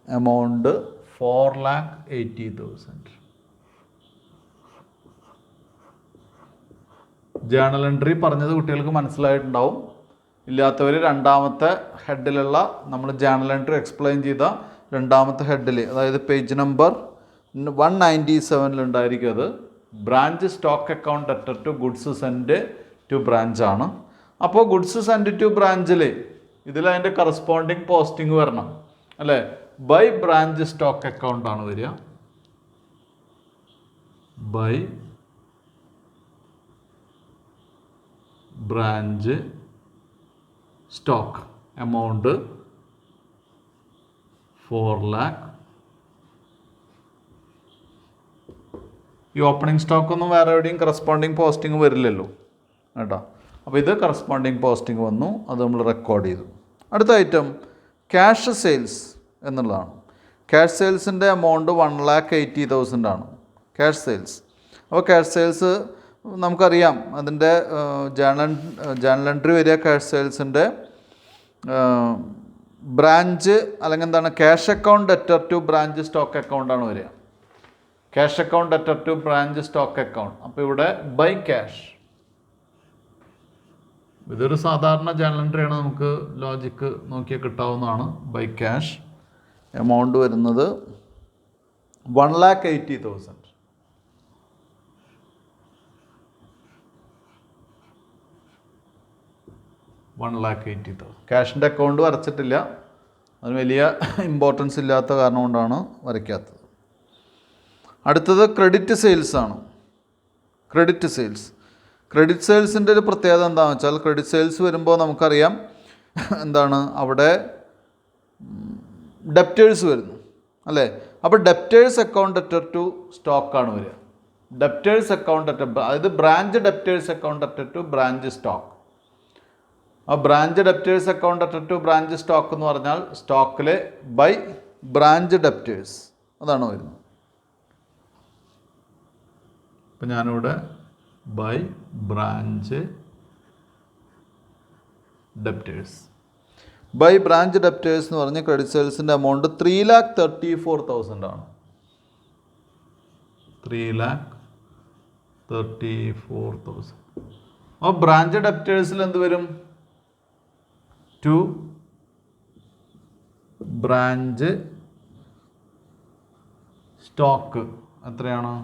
എമൗണ്ട് 4,80,000. ജേണൽ എൻട്രി പറഞ്ഞത് കുട്ടികൾക്ക് മനസ്സിലായിട്ടുണ്ടാവും. ഇല്ലാത്തവർ രണ്ടാമത്തെ ഹെഡിലുള്ള നമ്മൾ ജേണൽ എൻട്രി എക്സ്പ്ലെയിൻ ചെയ്ത രണ്ടാമത്തെ ഹെഡിൽ, അതായത് പേജ് നമ്പർ 197 ഉണ്ടായിരിക്കും. അത് branch stock account debtor to goods send to branch ആണ്. അപ്പോൾ ഗുഡ്സ് സെൻഡ് ടു ബ്രാഞ്ചിൽ ഇതിൽ അതിൻ്റെ കറസ്പോണ്ടിങ് പോസ്റ്റിംഗ് വരണം, അല്ലേ? ബൈ ബ്രാഞ്ച് സ്റ്റോക്ക് അക്കൗണ്ട് ആണ് വരിക. By branch stock amount 4,00,000. ഈ ഓപ്പണിംഗ് സ്റ്റോക്കൊന്നും വേറെ എവിടെയും കറസ്പോണ്ടിങ് പോസ്റ്റിംഗ് വരില്ലല്ലോ കേട്ടോ. അപ്പോൾ ഇത് കറസ്പോണ്ടിങ് പോസ്റ്റിംഗ് വന്നു, അത് നമ്മൾ റെക്കോർഡ് ചെയ്തു. അടുത്ത ഐറ്റം ക്യാഷ് സെയിൽസ് എന്നുള്ളതാണ്. ക്യാഷ് സെയിൽസിൻ്റെ എമൗണ്ട് 1,80,000 ആണ് ക്യാഷ് സെയിൽസ്. അപ്പോൾ ക്യാഷ് സെയിൽസ് നമുക്കറിയാം, അതിൻ്റെ ജേണൽ എൻട്രി വരിക ക്യാഷ് സെയിൽസിൻ്റെ ബ്രാഞ്ച് അല്ലെങ്കിൽ എന്താണ് cash account debtor to branch stock അക്കൗണ്ടാണ് വരിക. Cash account debtor to branch stock account. അപ്പോൾ ഇവിടെ ബൈ ക്യാഷ്, ഇതൊരു സാധാരണ ജേണൽ എൻട്രിയാണ്, നമുക്ക് ലോജിക്ക് നോക്കിയാൽ കിട്ടാവുന്നതാണ്. ബൈ ക്യാഷ് എമൗണ്ട് വരുന്നത് 1,80,000. ക്യാഷിൻ്റെ അക്കൗണ്ട് വരച്ചിട്ടില്ല, അതിന് വലിയ ഇമ്പോർട്ടൻസ് ഇല്ലാത്ത കാരണം കൊണ്ടാണ് വരയ്ക്കാത്തത്. അടുത്തത് ക്രെഡിറ്റ് സെയിൽസ് ആണ്. ക്രെഡിറ്റ് സെയിൽസിൻ്റെ ഒരു പ്രത്യേകത എന്താണെന്ന് വെച്ചാൽ, ക്രെഡിറ്റ് സെയിൽസ് വരുമ്പോൾ നമുക്കറിയാം എന്താണ് അവിടെ ഡെപ്റ്റേഴ്സ് വരുന്നു അല്ലേ. അപ്പോൾ ഡെപ്റ്റേഴ്സ് അക്കൗണ്ട് ഡെറ്റർ ടു സ്റ്റോക്കാണ് വരിക. ഡെപ്റ്റേഴ്സ് അക്കൗണ്ട് ഡെറ്റർ, അതായത് branch debtors account debtor to branch stock. ആ branch debtors account debtor to branch stock എന്ന് പറഞ്ഞാൽ സ്റ്റോക്കിലെ ബൈ ബ്രാഞ്ച് ഡെപ്റ്റേഴ്സ് അതാണ് വരുന്നത്. ഇപ്പം ഞാനിവിടെ by branch debtors. By branch debtors എന്ന് പറഞ്ഞ് ക്രെഡിറ്റ് സെയിൽസിൻ്റെ എമൗണ്ട് 3,34,000 ആണ്. 3,34,000. അപ്പോൾ ബ്രാഞ്ച് ഡെപ്റ്റേഴ്സിൽ എന്ത് വരും? ടു ബ്രാഞ്ച് സ്റ്റോക്ക് എത്രയാണ്?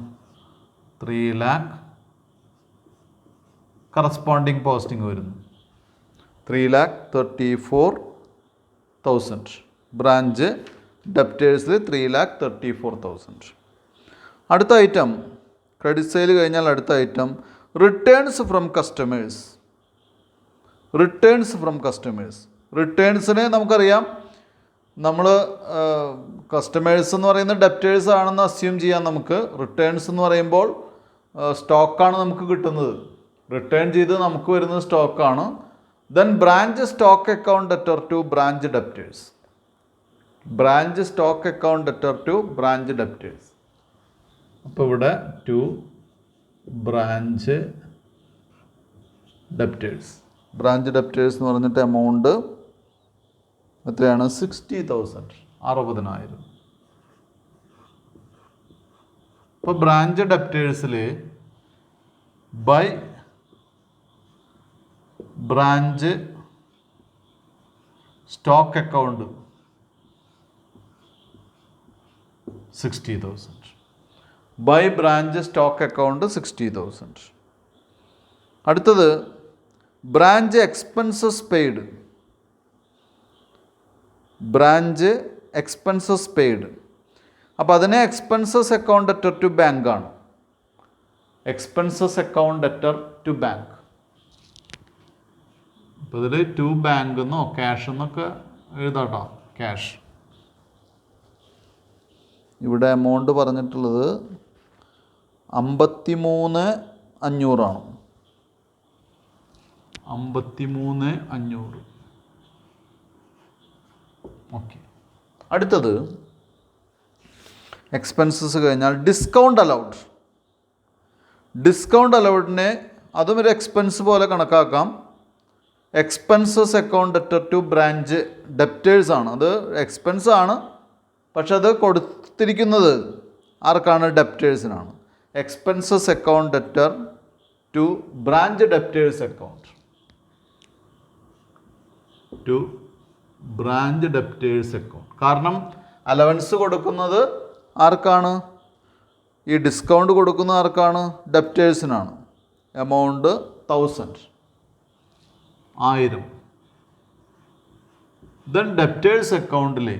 3 lakh. കറസ്പോണ്ടിങ് പോസ്റ്റിംഗ് വരുന്നു 3,34,000. ബ്രാഞ്ച് ഡെപ്റ്റേഴ്സിൽ 3,34,000. അടുത്ത ഐറ്റം, ക്രെഡിറ്റ് സെയിൽ കഴിഞ്ഞാൽ അടുത്ത ഐറ്റം റിട്ടേൺസ് ഫ്രം കസ്റ്റമേഴ്സ്. റിട്ടേൺസിന് നമുക്കറിയാം, നമ്മൾ കസ്റ്റമേഴ്സ് എന്ന് പറയുന്നത് ഡെപ്റ്റേഴ്സ് ആണെന്ന് അസ്യൂം ചെയ്യാം നമുക്ക്. റിട്ടേൺസ് എന്ന് പറയുമ്പോൾ സ്റ്റോക്കാണ് നമുക്ക് കിട്ടുന്നത്, റിട്ടേൺ ചെയ്ത് നമുക്ക് വരുന്നത് സ്റ്റോക്കാണ്. Then branch stock account debtor to branch debtors. Branch stock account debtor to branch debtors. അപ്പോൾ ഇവിടെ to branch debtors. Branch debtors എന്ന് പറഞ്ഞിട്ട് എമൗണ്ട് എത്രയാണ്? 60,000, 60,000. ഇപ്പോൾ ബ്രാഞ്ച് ഡെപ്റ്റേഴ്സിൽ by branch stock account 60,000. By branch stock account 60,000. അടുത്തത് branch expenses paid. Branch expenses paid. അപ്പോൾ അതിനെ expenses account debtor to bank ആണ്. Expenses account debtor to bank. അപ്പോൾ ഇതിൽ ടു ബാങ്ക് എന്നോ ക്യാഷ് എന്നൊക്കെ എഴുതാട്ടോ. ക്യാഷ്. ഇവിടെ എമൗണ്ട് പറഞ്ഞിട്ടുള്ളത് 53,500 ആണ്. 53,500. ഓക്കെ. അടുത്തത് എക്സ്പെൻസസ് കഴിഞ്ഞാൽ ഡിസ്കൗണ്ട് അലൗഡ്. ഡിസ്കൗണ്ട് അലൗഡിനെ അതും ഒരു എക്സ്പെൻസ് പോലെ കണക്കാക്കാം. Expenses account debtor to branch debtors ആണ്. അത് എക്സ്പെൻസ് ആണ്, പക്ഷെ അത് കൊടുത്തിരിക്കുന്നത് ആർക്കാണ്? ഡെപ്റ്റേഴ്സിനാണ്. Expenses account debtor to branch debtors account. To branch debtors account. കാരണം അലവൻസ് കൊടുക്കുന്നത് ആർക്കാണ്? ഈ ഡിസ്കൗണ്ട് കൊടുക്കുന്നത് ആർക്കാണ്? ഡെപ്റ്റേഴ്സിനാണ്. എമൗണ്ട് 1,000. ദെൻ ഡെപ്റ്റേഴ്സ് അക്കൗണ്ടിലെ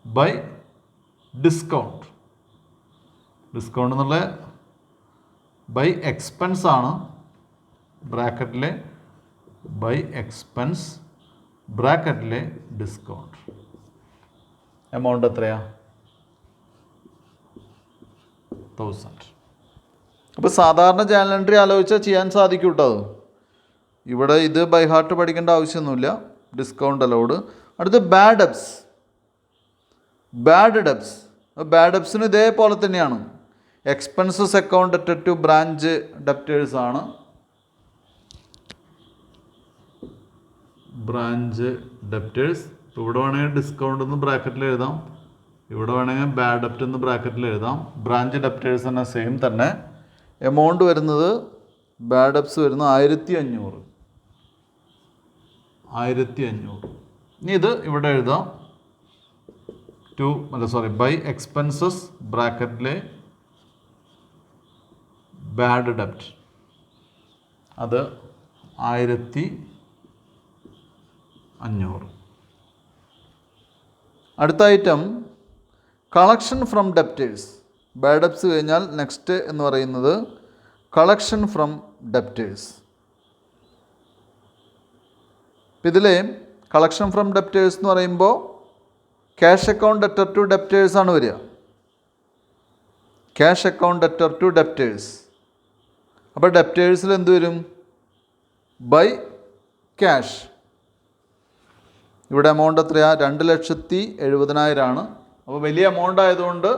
ബൈ ഡിസ്കൗണ്ട്. ഡിസ്കൗണ്ട് എന്നുള്ള ബൈ എക്സ്പെൻസ് ആണ്. ബ്രാക്കറ്റിലെ ബൈ എക്സ്പെൻസ്, ബ്രാക്കറ്റിലെ ഡിസ്കൗണ്ട്. എമൗണ്ട് എത്രയാ? 1,000. അപ്പോൾ സാധാരണ ജേണൽ എൻട്രി ആലോചിച്ചാൽ ചെയ്യാൻ സാധിക്കും കേട്ടോ. ഇവിടെ ഇത് ബൈ ഹാർട്ട് പഠിക്കേണ്ട ആവശ്യമൊന്നുമില്ല. Discount allowed. അടുത്ത് ബാഡ് ഡെബ്സ്. ബാഡ് ഡെബ്സിന് ഇതേപോലെ തന്നെയാണ്. എക്സ്പെൻസസ് അക്കൗണ്ട് അറ്റഡ് ടു ബ്രാഞ്ച് ഡെപ്റ്റേഴ്സ് ആണ്. Branch debtors. ഇവിടെ വേണമെങ്കിൽ ഡിസ്കൗണ്ട് എന്ന് ബ്രാക്കറ്റിൽ എഴുതാം, ഇവിടെ വേണമെങ്കിൽ ബാഡ് ഡെപ്റ്റ് എന്ന് ബ്രാക്കറ്റിൽ എഴുതാം. ബ്രാഞ്ച് ഡെപ്റ്റേഴ്സ് തന്നെ സെയിം തന്നെ. എമൗണ്ട് വരുന്നത് ബാഡ് ഡെപ്റ്റ്സ് വരുന്നത് 1500. ഇനി ഇത് ഇവിടെ എഴുതാം ബൈ എക്സ്പെൻസസ് ബ്രാക്കറ്റിലെ ബാഡ് ഡെപ്റ്റ്, അത് 1500. അടുത്ത item collection from debtors. Bad debts കഴിഞ്ഞാൽ നെക്സ്റ്റ് എന്ന് പറയുന്നത് കളക്ഷൻ ഫ്രം ഡെപ്റ്റേഴ്സ്. ഇതിൽ കളക്ഷൻ ഫ്രം ഡെപ്റ്റേഴ്സ് എന്ന് പറയുമ്പോൾ cash account debtor to debtors ആണ് വരിക. Cash account debtor to debtors. അപ്പോൾ ഡെപ്റ്റേഴ്സിൽ എന്ത് വരും? By cash. ഇവിടെ എമൗണ്ട് എത്രയാണ്? 2,70,000 ആണ്. അപ്പോൾ വലിയ എമൗണ്ട് ആയതുകൊണ്ട്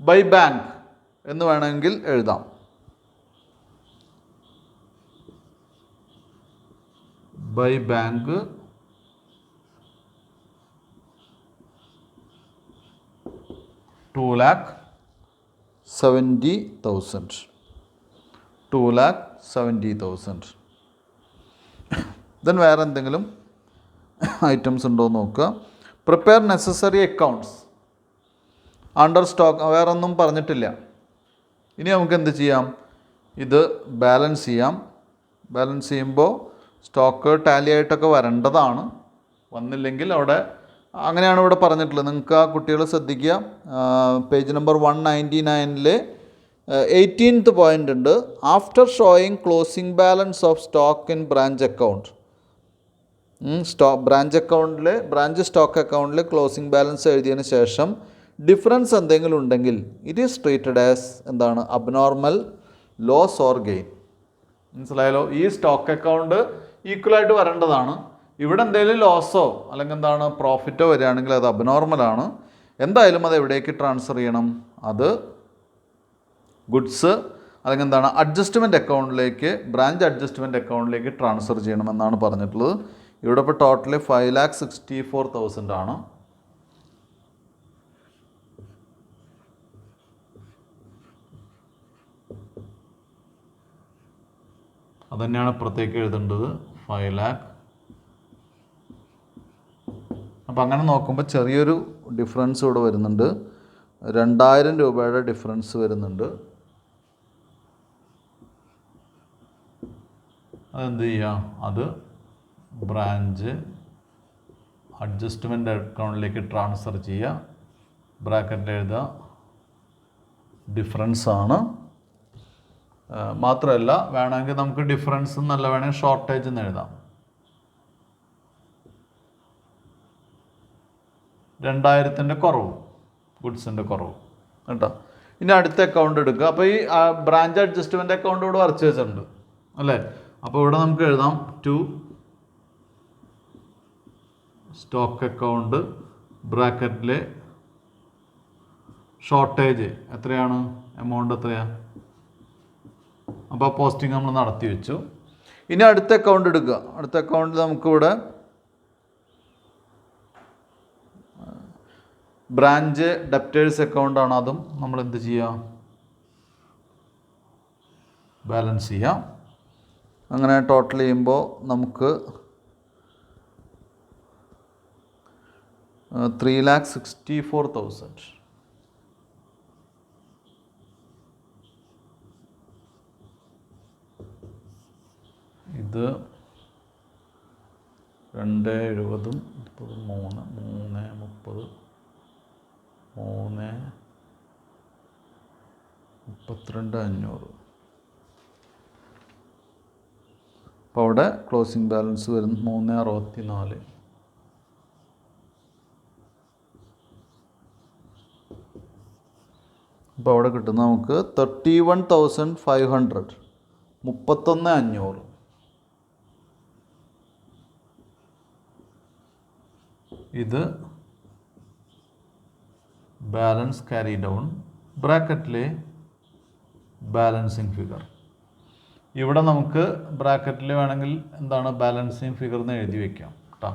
ബൈ ബാങ്ക് എന്ന് വേണമെങ്കിൽ എഴുതാം. By bank 2,70,000. 2,70,000. ദെൻ വേറെ എന്തെങ്കിലും ഐറ്റംസ് ഉണ്ടോ എന്ന് നോക്കുക. Prepare necessary accounts under stock. വേറെ ഒന്നും പറഞ്ഞിട്ടില്ല. ഇനി നമുക്ക് എന്ത് ചെയ്യാം? ഇത് ബാലൻസ് ചെയ്യാം. ബാലൻസ് ചെയ്യുമ്പോൾ സ്റ്റോക്ക് ടാലി ആയിട്ടൊക്കെ വരേണ്ടതാണ്. വന്നില്ലെങ്കിൽ അവിടെ അങ്ങനെയാണ് ഇവിടെ പറഞ്ഞിട്ടുള്ളത്. നിങ്ങൾക്ക് ആ കുട്ടികൾ ശ്രദ്ധിക്കുക. പേജ് നമ്പർ 199 18th പോയിൻ്റ് ഉണ്ട്. After showing closing balance of stock in branch account. Branch stock അക്കൗണ്ടിൽ ക്ലോസിംഗ് ബാലൻസ് എഴുതിയതിന് ശേഷം ഡിഫറൻസ് എന്തെങ്കിലും ഉണ്ടെങ്കിൽ ഇറ്റ് ഈസ് ട്രീറ്റഡ് ആസ് എന്താണ്? Abnormal loss or gain. മനസ്സിലായല്ലോ? ഈ സ്റ്റോക്ക് അക്കൗണ്ട് ഈക്വലായിട്ട് വരേണ്ടതാണ്. ഇവിടെ എന്തെങ്കിലും ലോസോ അല്ലെങ്കിൽ എന്താണ് പ്രോഫിറ്റോ വരികയാണെങ്കിൽ അത് അബ്നോർമലാണ്. എന്തായാലും അത് എവിടേക്ക് ട്രാൻസ്ഫർ ചെയ്യണം? അത് ഗുഡ്സ് അല്ലെങ്കിൽ എന്താണ് അഡ്ജസ്റ്റ്മെൻറ്റ് അക്കൗണ്ടിലേക്ക്, ബ്രാഞ്ച് അഡ്ജസ്റ്റ്മെൻറ്റ് അക്കൗണ്ടിലേക്ക് ട്രാൻസ്ഫർ ചെയ്യണമെന്നാണ് പറഞ്ഞിട്ടുള്ളത്. ഇവിടെ ഇപ്പോൾ ടോട്ടൽ 5,64,000 ആണ്. അതുതന്നെയാണ് ഇപ്പുറത്തേക്ക് എഴുതേണ്ടത് 5 lakh. അപ്പോൾ അങ്ങനെ നോക്കുമ്പോൾ ചെറിയൊരു ഡിഫറൻസ് ഇവിടെ വരുന്നുണ്ട്. 2,000 രൂപയുടെ ഡിഫറൻസ് വരുന്നുണ്ട്. അതെന്ത് ചെയ്യുക? അത് ബ്രാഞ്ച് അഡ്ജസ്റ്റ്മെൻറ്റ് അക്കൗണ്ടിലേക്ക് ട്രാൻസ്ഫർ ചെയ്യുക. ബ്രാക്കറ്റിൽ എഴുതുക ഡിഫറൻസ് ആണ്. മാത്രമല്ല വേണമെങ്കിൽ നമുക്ക് ഡിഫറൻസ് എന്നല്ല, വേണമെങ്കിൽ ഷോർട്ടേജ് എന്ന് എഴുതാം. 2,000 കുറവ്, ഗുഡ്സിൻ്റെ കുറവ് കേട്ടോ. ഇനി അടുത്ത അക്കൗണ്ട് എടുക്കുക. അപ്പോൾ ഈ ബ്രാഞ്ച് അഡ്ജസ്റ്റ്മെൻറ്റ് അക്കൗണ്ട് ഇവിടെ വരച്ച് വെച്ചിട്ടുണ്ട് അല്ലേ? അപ്പോൾ ഇവിടെ നമുക്ക് എഴുതാം ടു സ്റ്റോക്ക് അക്കൗണ്ട് ബ്രാക്കറ്റിലെ ഷോർട്ടേജ് എത്രയാണ്? എമൗണ്ട് എത്രയാണ്? അപ്പോൾ ആ പോസ്റ്റിംഗ് നമ്മൾ നടത്തി വെച്ചു. ഇനി അടുത്ത അക്കൗണ്ട് എടുക്കുക. അടുത്ത അക്കൗണ്ടിൽ നമുക്കിവിടെ ബ്രാഞ്ച് ഡെപ്റ്റേഴ്സ് അക്കൗണ്ടാണ്. അതും നമ്മൾ എന്ത് ചെയ്യാം? ബാലൻസ് ചെയ്യാം. അങ്ങനെ ടോട്ടൽ ചെയ്യുമ്പോൾ നമുക്ക് 3,64,000. ഇത് 2,70, 3, 30, 32,500. അപ്പോൾ അവിടെ ക്ലോസിംഗ് ബാലൻസ് വരുന്നത് 3,64. അപ്പോൾ അവിടെ കിട്ടുന്ന നമുക്ക് 31,500, 31,500. ഇത് ബാലൻസ് ക്യാരി ഡൗൺ, ബ്രാക്കറ്റിലെ ബാലൻസിങ് ഫിഗർ. ഇവിടെ നമുക്ക് ബ്രാക്കറ്റിൽ വേണമെങ്കിൽ എന്താണ് ബാലൻസിങ് ഫിഗർ എന്ന് എഴുതി വയ്ക്കാം കേട്ടോ.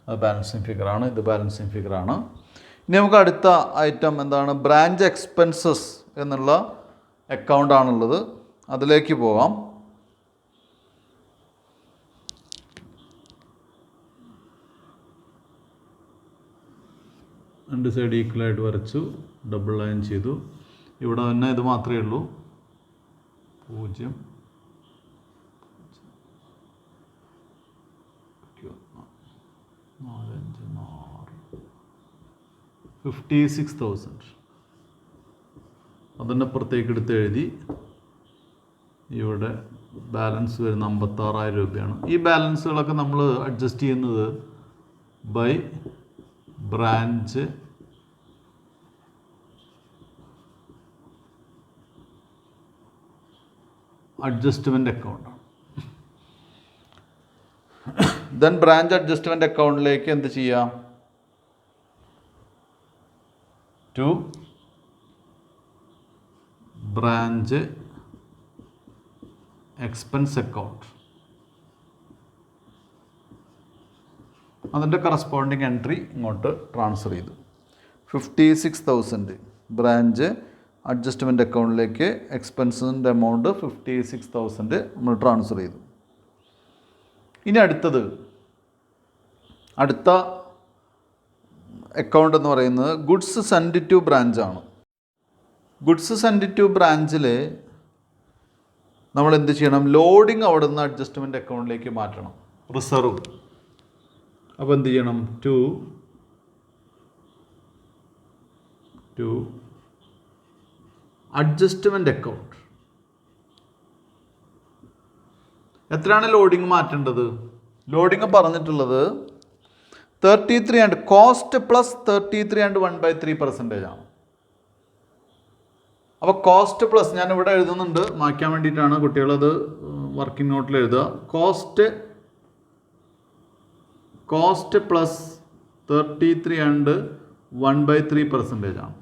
അത് ബാലൻസിങ് ഫിഗറാണ്, ഇത് ബാലൻസിങ് ഫിഗറാണ്. ഇനി നമുക്ക് അടുത്ത ഐറ്റം എന്താണ്, ബ്രാഞ്ച് എക്സ്പെൻസസ് എന്നുള്ള അക്കൗണ്ടാണുള്ളത്. അതിലേക്ക് പോകാം. രണ്ട് സൈഡ് ഈക്വലായിട്ട് വരച്ചു, ഡബിൾ ലൈൻ ചെയ്തു. ഇവിടെ തന്നെ ഇത് മാത്രമേ ഉള്ളൂ, 0 56,000 അതിൻ്റെ പുറത്തേക്ക് എടുത്ത് എഴുതി. ഇവിടെ ബാലൻസ് വരുന്ന 56,000 രൂപയാണ്. ഈ ബാലൻസുകളൊക്കെ നമ്മൾ അഡ്ജസ്റ്റ് ചെയ്യുന്നത് ബൈ ബ്രാഞ്ച് അഡ്ജസ്റ്റ്മെൻറ്റ് അക്കൗണ്ടാണ്. ദെൻ ബ്രാഞ്ച് അഡ്ജസ്റ്റ്മെൻറ്റ് അക്കൗണ്ടിലേക്ക് എന്ത് ചെയ്യാം, ടു ബ്രാഞ്ച് എക്സ്പെൻസ് അക്കൗണ്ട്, അതിൻ്റെ കറസ്പോണ്ടിങ് എൻട്രി ഇങ്ങോട്ട് ട്രാൻസ്ഫർ ചെയ്തു. 56,000 ബ്രാഞ്ച് അഡ്ജസ്റ്റ്മെൻറ്റ് അക്കൗണ്ടിലേക്ക് എക്സ്പെൻസിൻ്റെ എമൗണ്ട് 56,000 നമ്മൾ ട്രാൻസ്ഫർ ചെയ്തു. ഇനി അടുത്ത അക്കൗണ്ട് എന്ന് പറയുന്നത് ഗുഡ്സ് സെൻഡ് ടു ബ്രാഞ്ചാണ്. ഗുഡ്സ് സെൻഡ് ടു ബ്രാഞ്ചിൽ നമ്മൾ എന്ത് ചെയ്യണം, ലോഡിങ് അവിടെ നിന്ന് അഡ്ജസ്റ്റ്മെൻറ്റ് അക്കൗണ്ടിലേക്ക് മാറ്റണം, റിസർവ്. അപ്പോൾ എന്ത് ചെയ്യണം, ടു അഡ്ജസ്റ്റ്മെൻറ്റ് അക്കൗണ്ട്. എത്രയാണ് ലോഡിങ് മാറ്റേണ്ടത്? ലോഡിങ് പറഞ്ഞിട്ടുള്ളത് 33 and കോസ്റ്റ് പ്ലസ് 33 and 1/3% ആണ്. അപ്പോൾ കോസ്റ്റ് പ്ലസ്, ഞാനിവിടെ എഴുതുന്നുണ്ട് മായ്ക്കാൻ വേണ്ടിയിട്ടാണ്, കുട്ടികളത് വർക്കിംഗ് നോട്ടിൽ എഴുതുക. കോസ്റ്റ് പ്ലസ് 33 and 1/3% ആണ്.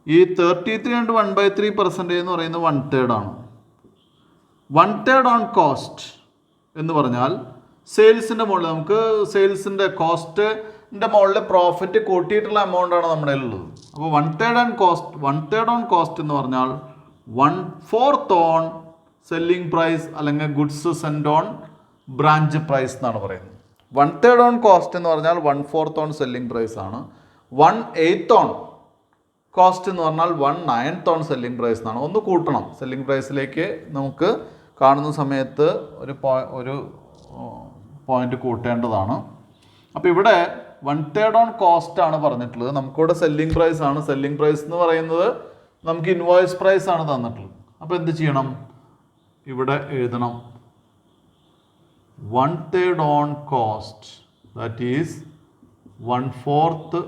ഈ 33 and 1/3% എന്ന് പറയുന്നത് 1/3 ആണ്. 1/3 ഓൺ കോസ്റ്റ് എന്ന് പറഞ്ഞാൽ സെയിൽസിൻ്റെ മുകളിൽ നമുക്ക് സെയിൽസിൻ്റെ കോസ്റ്റിൻ്റെ മുകളിൽ പ്രോഫിറ്റ് കൂട്ടിയിട്ടുള്ള എമൗണ്ടാണ് നമ്മുടെ ഉള്ളത്. അപ്പോൾ 1/3 ഓൺ കോസ്റ്റ് എന്ന് പറഞ്ഞാൽ 1/4 ഓൺ സെല്ലിംഗ് പ്രൈസ് അല്ലെങ്കിൽ goods send on branch price എന്നാണ് പറയുന്നത്. 1/3 ഓൺ കോസ്റ്റ് എന്ന് പറഞ്ഞാൽ 1/4 ഓൺ സെല്ലിംഗ് പ്രൈസ് ആണ്. 1/8 ഓൺ കോസ്റ്റ് എന്ന് പറഞ്ഞാൽ 1/9 ഓൺ സെല്ലിംഗ് പ്രൈസ് എന്നാണ്. ഒന്ന് കൂട്ടണം, സെല്ലിംഗ് പ്രൈസിലേക്ക് നമുക്ക് കാണുന്ന സമയത്ത് ഒരു പോയിന്റ് കൂട്ടേണ്ടതാണ്. അപ്പോൾ ഇവിടെ 1/3 ഓൺ കോസ്റ്റ് ആണ് പറഞ്ഞിട്ടുള്ളത്. നമുക്കിവിടെ സെല്ലിംഗ് പ്രൈസ് ആണ്. സെല്ലിംഗ് പ്രൈസ് എന്ന് പറയുന്നത് നമുക്ക് ഇൻവോയ്സ് പ്രൈസ് ആണ് തന്നിട്ടുള്ളത്. അപ്പോൾ എന്ത് ചെയ്യണം, ഇവിടെ എഴുതണം 1/3 on cost, that is 1/4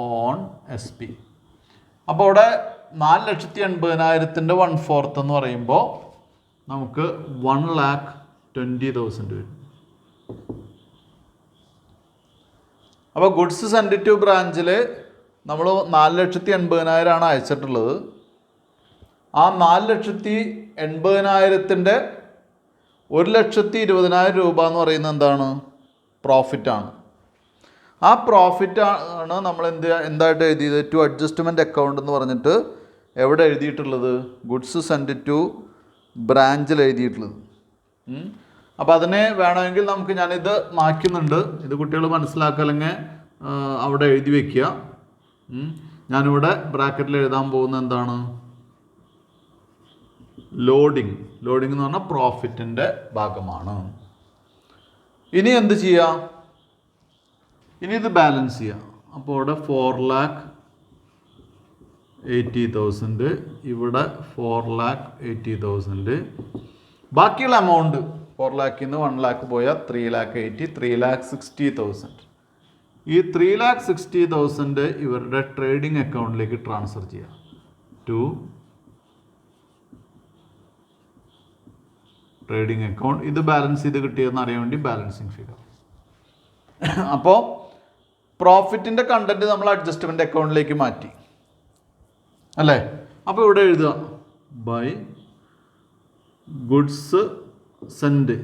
on SP. അപ്പോൾ അവിടെ 4,80,000 1/4 എന്ന് പറയുമ്പോൾ നമുക്ക് 1,20,000 വരും. അപ്പോൾ ഗുഡ്സ് സെൻഡ് ടു ബ്രാഞ്ചിൽ നമ്മൾ 4,80,000 ആണ് അയച്ചിട്ടുള്ളത്. ആ 4,80,000 1,20,000 രൂപ എന്ന് പറയുന്നത് എന്താണ്, പ്രോഫിറ്റാണ്. ആ പ്രോഫിറ്റ് ആണ് നമ്മൾ എന്തായിട്ട് എഴുതിയത്, ടു അഡ്ജസ്റ്റ്മെൻറ്റ് അക്കൗണ്ട് എന്ന് പറഞ്ഞിട്ട് എവിടെ എഴുതിയിട്ടുള്ളത്, ഗുഡ്സ് സെൻഡ് ടു ബ്രാഞ്ചിൽ എഴുതിയിട്ടുള്ളത്. അപ്പോൾ അതിനെ വേണമെങ്കിൽ നമുക്ക് ഞാനിത് മാറ്റുന്നുണ്ട്, ഇത് കുട്ടികൾ മനസ്സിലാക്കുക, അല്ലെങ്കിൽ അവിടെ എഴുതി വയ്ക്കുക. ഞാനിവിടെ ബ്രാക്കറ്റിൽ എഴുതാൻ പോകുന്ന എന്താണ്, ലോഡിങ് എന്ന് പറഞ്ഞാൽ പ്രോഫിറ്റിൻ്റെ ഭാഗമാണ്. ഇനി എന്ത് ചെയ്യാം, ഇനി ഇത് ബാലൻസ് ചെയ്യാം. അപ്പോൾ ഇവിടെ 4,80,000, ഇവിടെ 4,80,000. ബാക്കിയുള്ള എമൗണ്ട് 4,00,000 നിന്ന് 1,00,000 പോയാൽ 3,80,000, 3,60,000. ഈ 3,60,000 ഇവരുടെ ട്രേഡിംഗ് അക്കൗണ്ടിലേക്ക് ട്രാൻസ്ഫർ ചെയ്യാം. To trading account. ഇത് ബാലൻസ് ചെയ്ത് കിട്ടിയതെന്ന് അറിയാൻ വേണ്ടി ബാലൻസിങ് ഫിഗർ. അപ്പോൾ പ്രോഫിറ്റിൻ്റെ കണ്ടന്റ് നമ്മൾ അഡ്ജസ്റ്റ്മെൻറ്റ് അക്കൗണ്ടിലേക്ക് മാറ്റി അല്ലേ. അപ്പോൾ ഇവിടെ എഴുതുക ബൈ ഗുഡ്സ് സെൻഡ്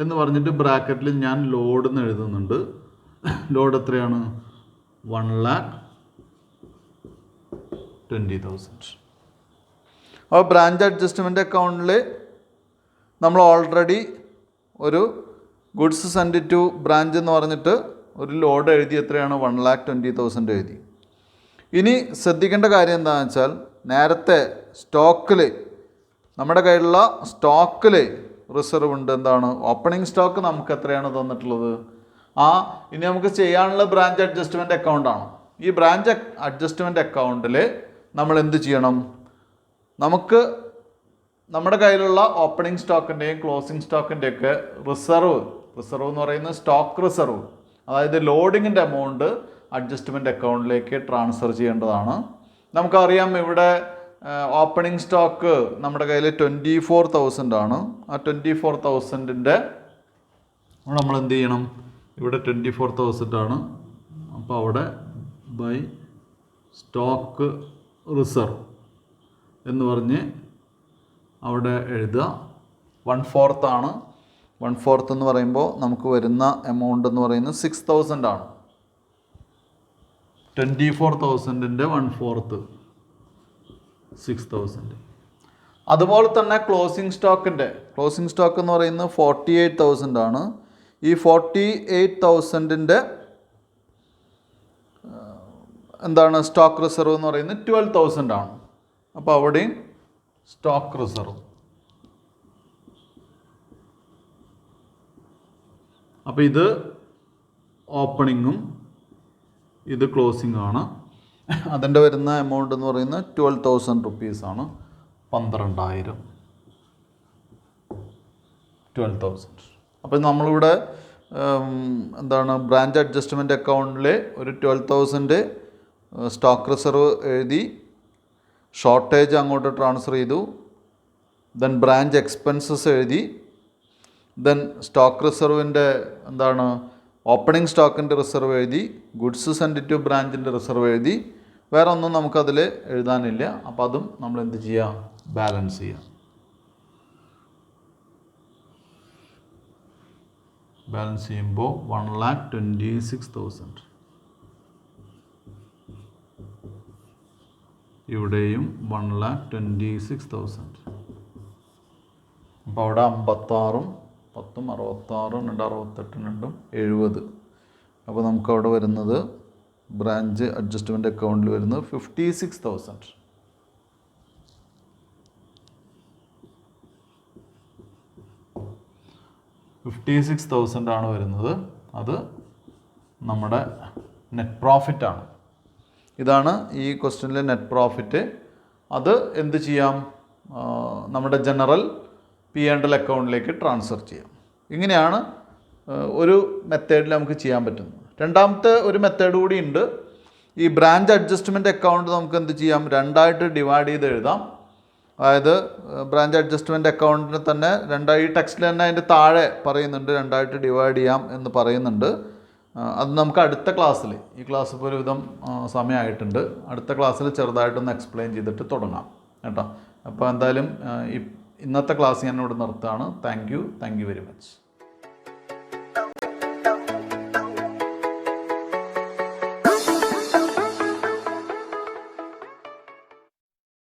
എന്ന് പറഞ്ഞിട്ട് ബ്രാക്കറ്റിൽ ഞാൻ ലോഡ് എന്ന് എഴുതുന്നുണ്ട്. ലോഡ് എത്രയാണ്? 1,20,000. അപ്പോൾ ബ്രാഞ്ച് അഡ്ജസ്റ്റ്മെൻറ്റ് അക്കൗണ്ടിൽ നമ്മൾ ഓൾറെഡി ഒരു ഗുഡ്സ് സെൻഡ് ടു ബ്രാഞ്ച് എന്ന് പറഞ്ഞിട്ട് ഒരു ലോഡ് എഴുതി. എത്രയാണ്? 1,20,000 എഴുതി. ഇനി ശ്രദ്ധിക്കേണ്ട കാര്യം എന്താണെന്ന് വെച്ചാൽ നേരത്തെ സ്റ്റോക്കിൽ നമ്മുടെ കയ്യിലുള്ള സ്റ്റോക്കിൽ റിസർവ് ഉണ്ട്. എന്താണ്? ഓപ്പണിംഗ് സ്റ്റോക്ക് നമുക്ക് എത്രയാണ് തന്നിട്ടുള്ളത്? ഇനി നമുക്ക് ചെയ്യാനുള്ള ബ്രാഞ്ച് അഡ്ജസ്റ്റ്മെൻറ്റ് അക്കൗണ്ടാണ്. ഈ ബ്രാഞ്ച് അഡ്ജസ്റ്റ്മെൻറ്റ് അക്കൗണ്ടിൽ നമ്മൾ എന്ത് ചെയ്യണം? നമുക്ക് നമ്മുടെ കയ്യിലുള്ള ഓപ്പണിംഗ് സ്റ്റോക്കിൻ്റെയും ക്ലോസിംഗ് സ്റ്റോക്കിൻ്റെയൊക്കെ റിസർവ് എന്ന് പറയുന്നത് സ്റ്റോക്ക് റിസർവ്, അതായത് ലോഡിങ്ങിൻ്റെ എമൗണ്ട് അഡ്ജസ്റ്റ്മെൻറ്റ് അക്കൗണ്ടിലേക്ക് ട്രാൻസ്ഫർ ചെയ്യേണ്ടതാണ്. നമുക്കറിയാം ഇവിടെ ഓപ്പണിംഗ് സ്റ്റോക്ക് നമ്മുടെ കയ്യിൽ 24,000 ആണ്. ആ 24,000ൻ്റെ നമ്മൾ എന്ത് ചെയ്യണം? ഇവിടെ 24,000 ആണ്. അപ്പോൾ അവിടെ ബൈ സ്റ്റോക്ക് റിസർവ് എന്ന് പറഞ്ഞ് അവിടെ എഴുതുക. 1/4 ആണ്. 1/4 എന്ന് പറയുമ്പോൾ നമുക്ക് വരുന്ന എമൗണ്ട് എന്ന് പറയുന്നത് 6,000 ആണ്. 24,000ൻ്റെ 1/4 6,000. അതുപോലെ തന്നെ ക്ലോസിംഗ് സ്റ്റോക്ക് എന്ന് പറയുന്നത് 48,000 ആണ്. ഈ 48,000ൻ്റെ എന്താണ്? സ്റ്റോക്ക് റിസർവ് എന്ന് പറയുന്നത് 12,000 ആണ്. അപ്പോൾ അവിടെയും സ്റ്റോക്ക് റിസർവ്. അപ്പോൾ ഇത് ഓപ്പണിങ്ങും ഇത് ക്ലോസിംഗ് ആണ്. അതിൻ്റെ വരുന്ന എമൗണ്ട് എന്ന് പറയുന്നത് 12,000 റുപ്പീസാണ്. 12,000. 12,000. അപ്പോൾ നമ്മളിവിടെ എന്താണ്? ബ്രാഞ്ച് അഡ്ജസ്റ്റ്മെൻറ്റ് അക്കൗണ്ടിൽ ഒരു 12,000 സ്റ്റോക്ക് റിസർവ് എഴുതി, ഷോർട്ടേജ് അങ്ങോട്ട് ട്രാൻസ്ഫർ ചെയ്തു. ദെൻ ബ്രാഞ്ച് എക്സ്പെൻസസ് എഴുതി. ദെൻ സ്റ്റോക്ക് റിസർവിൻ്റെ എന്താണ്? ഓപ്പണിംഗ് സ്റ്റോക്കിൻ്റെ റിസർവ് എഴുതി. ഗുഡ്സ് സെൻഡ് ടു ബ്രാഞ്ചിൻ്റെ റിസർവ് എഴുതി. വേറെ ഒന്നും നമുക്കതിൽ എഴുതാനില്ല. അപ്പോൾ അതും നമ്മൾ എന്ത് ചെയ്യുക? ബാലൻസ് ചെയ്യുക. ബാലൻസ് ചെയ്യുമ്പോൾ 1,26,000. ഇവിടെയും 1,26,000. അപ്പോൾ അവിടെ 56ഉം 10ഉം 66, 2 68, 2 70. അപ്പോൾ നമുക്കവിടെ വരുന്നത് ബ്രാഞ്ച് അഡ്ജസ്റ്റ്മെൻറ്റ് അക്കൗണ്ടിൽ വരുന്നത് 56,000. 56,000 ആണ് വരുന്നത്. അത് നമ്മുടെ നെറ്റ് പ്രോഫിറ്റാണ്. ഇതാണ് ഈ ക്വസ്റ്റ്യനിലെ നെറ്റ് പ്രോഫിറ്റ്. അത് എന്ത് ചെയ്യാം? നമ്മുടെ ജനറൽ P&L അക്കൗണ്ടിലേക്ക് ട്രാൻസ്ഫർ ചെയ്യാം. ഇങ്ങനെയാണ് ഒരു മെത്തേഡിൽ നമുക്ക് ചെയ്യാൻ പറ്റുന്നത്. രണ്ടാമത്തെ ഒരു മെത്തേഡ് കൂടി ഉണ്ട്. ഈ ബ്രാഞ്ച് അഡ്ജസ്റ്റ്മെൻറ്റ് അക്കൗണ്ട് നമുക്ക് എന്ത് ചെയ്യാം? രണ്ടായിട്ട് ഡിവൈഡ് ചെയ്ത് എഴുതാം. അതായത് ബ്രാഞ്ച് അഡ്ജസ്റ്റ്മെൻറ്റ് അക്കൗണ്ടിനെ തന്നെ ഈ ടെക്സ്റ്റിൽ തന്നെ അതിൻ്റെ താഴെ പറയുന്നുണ്ട് രണ്ടായിട്ട് ഡിവൈഡ് ചെയ്യാം എന്ന് പറയുന്നുണ്ട്. അത് നമുക്ക് അടുത്ത ക്ലാസ്സിൽ, ഈ ക്ലാസ് ഇപ്പോൾ ഒരുവിധം സമയമായിട്ടുണ്ട്, അടുത്ത ക്ലാസ്സിൽ ചെറുതായിട്ടൊന്ന് എക്സ്പ്ലെയിൻ ചെയ്തിട്ട് തുടങ്ങാം കേട്ടോ. അപ്പോൾ എന്തായാലും ഇന്നത്തെ ക്ലാസ് ഞാൻ ഇവിടെ നിർത്തുകയാണ്. Thank you very much.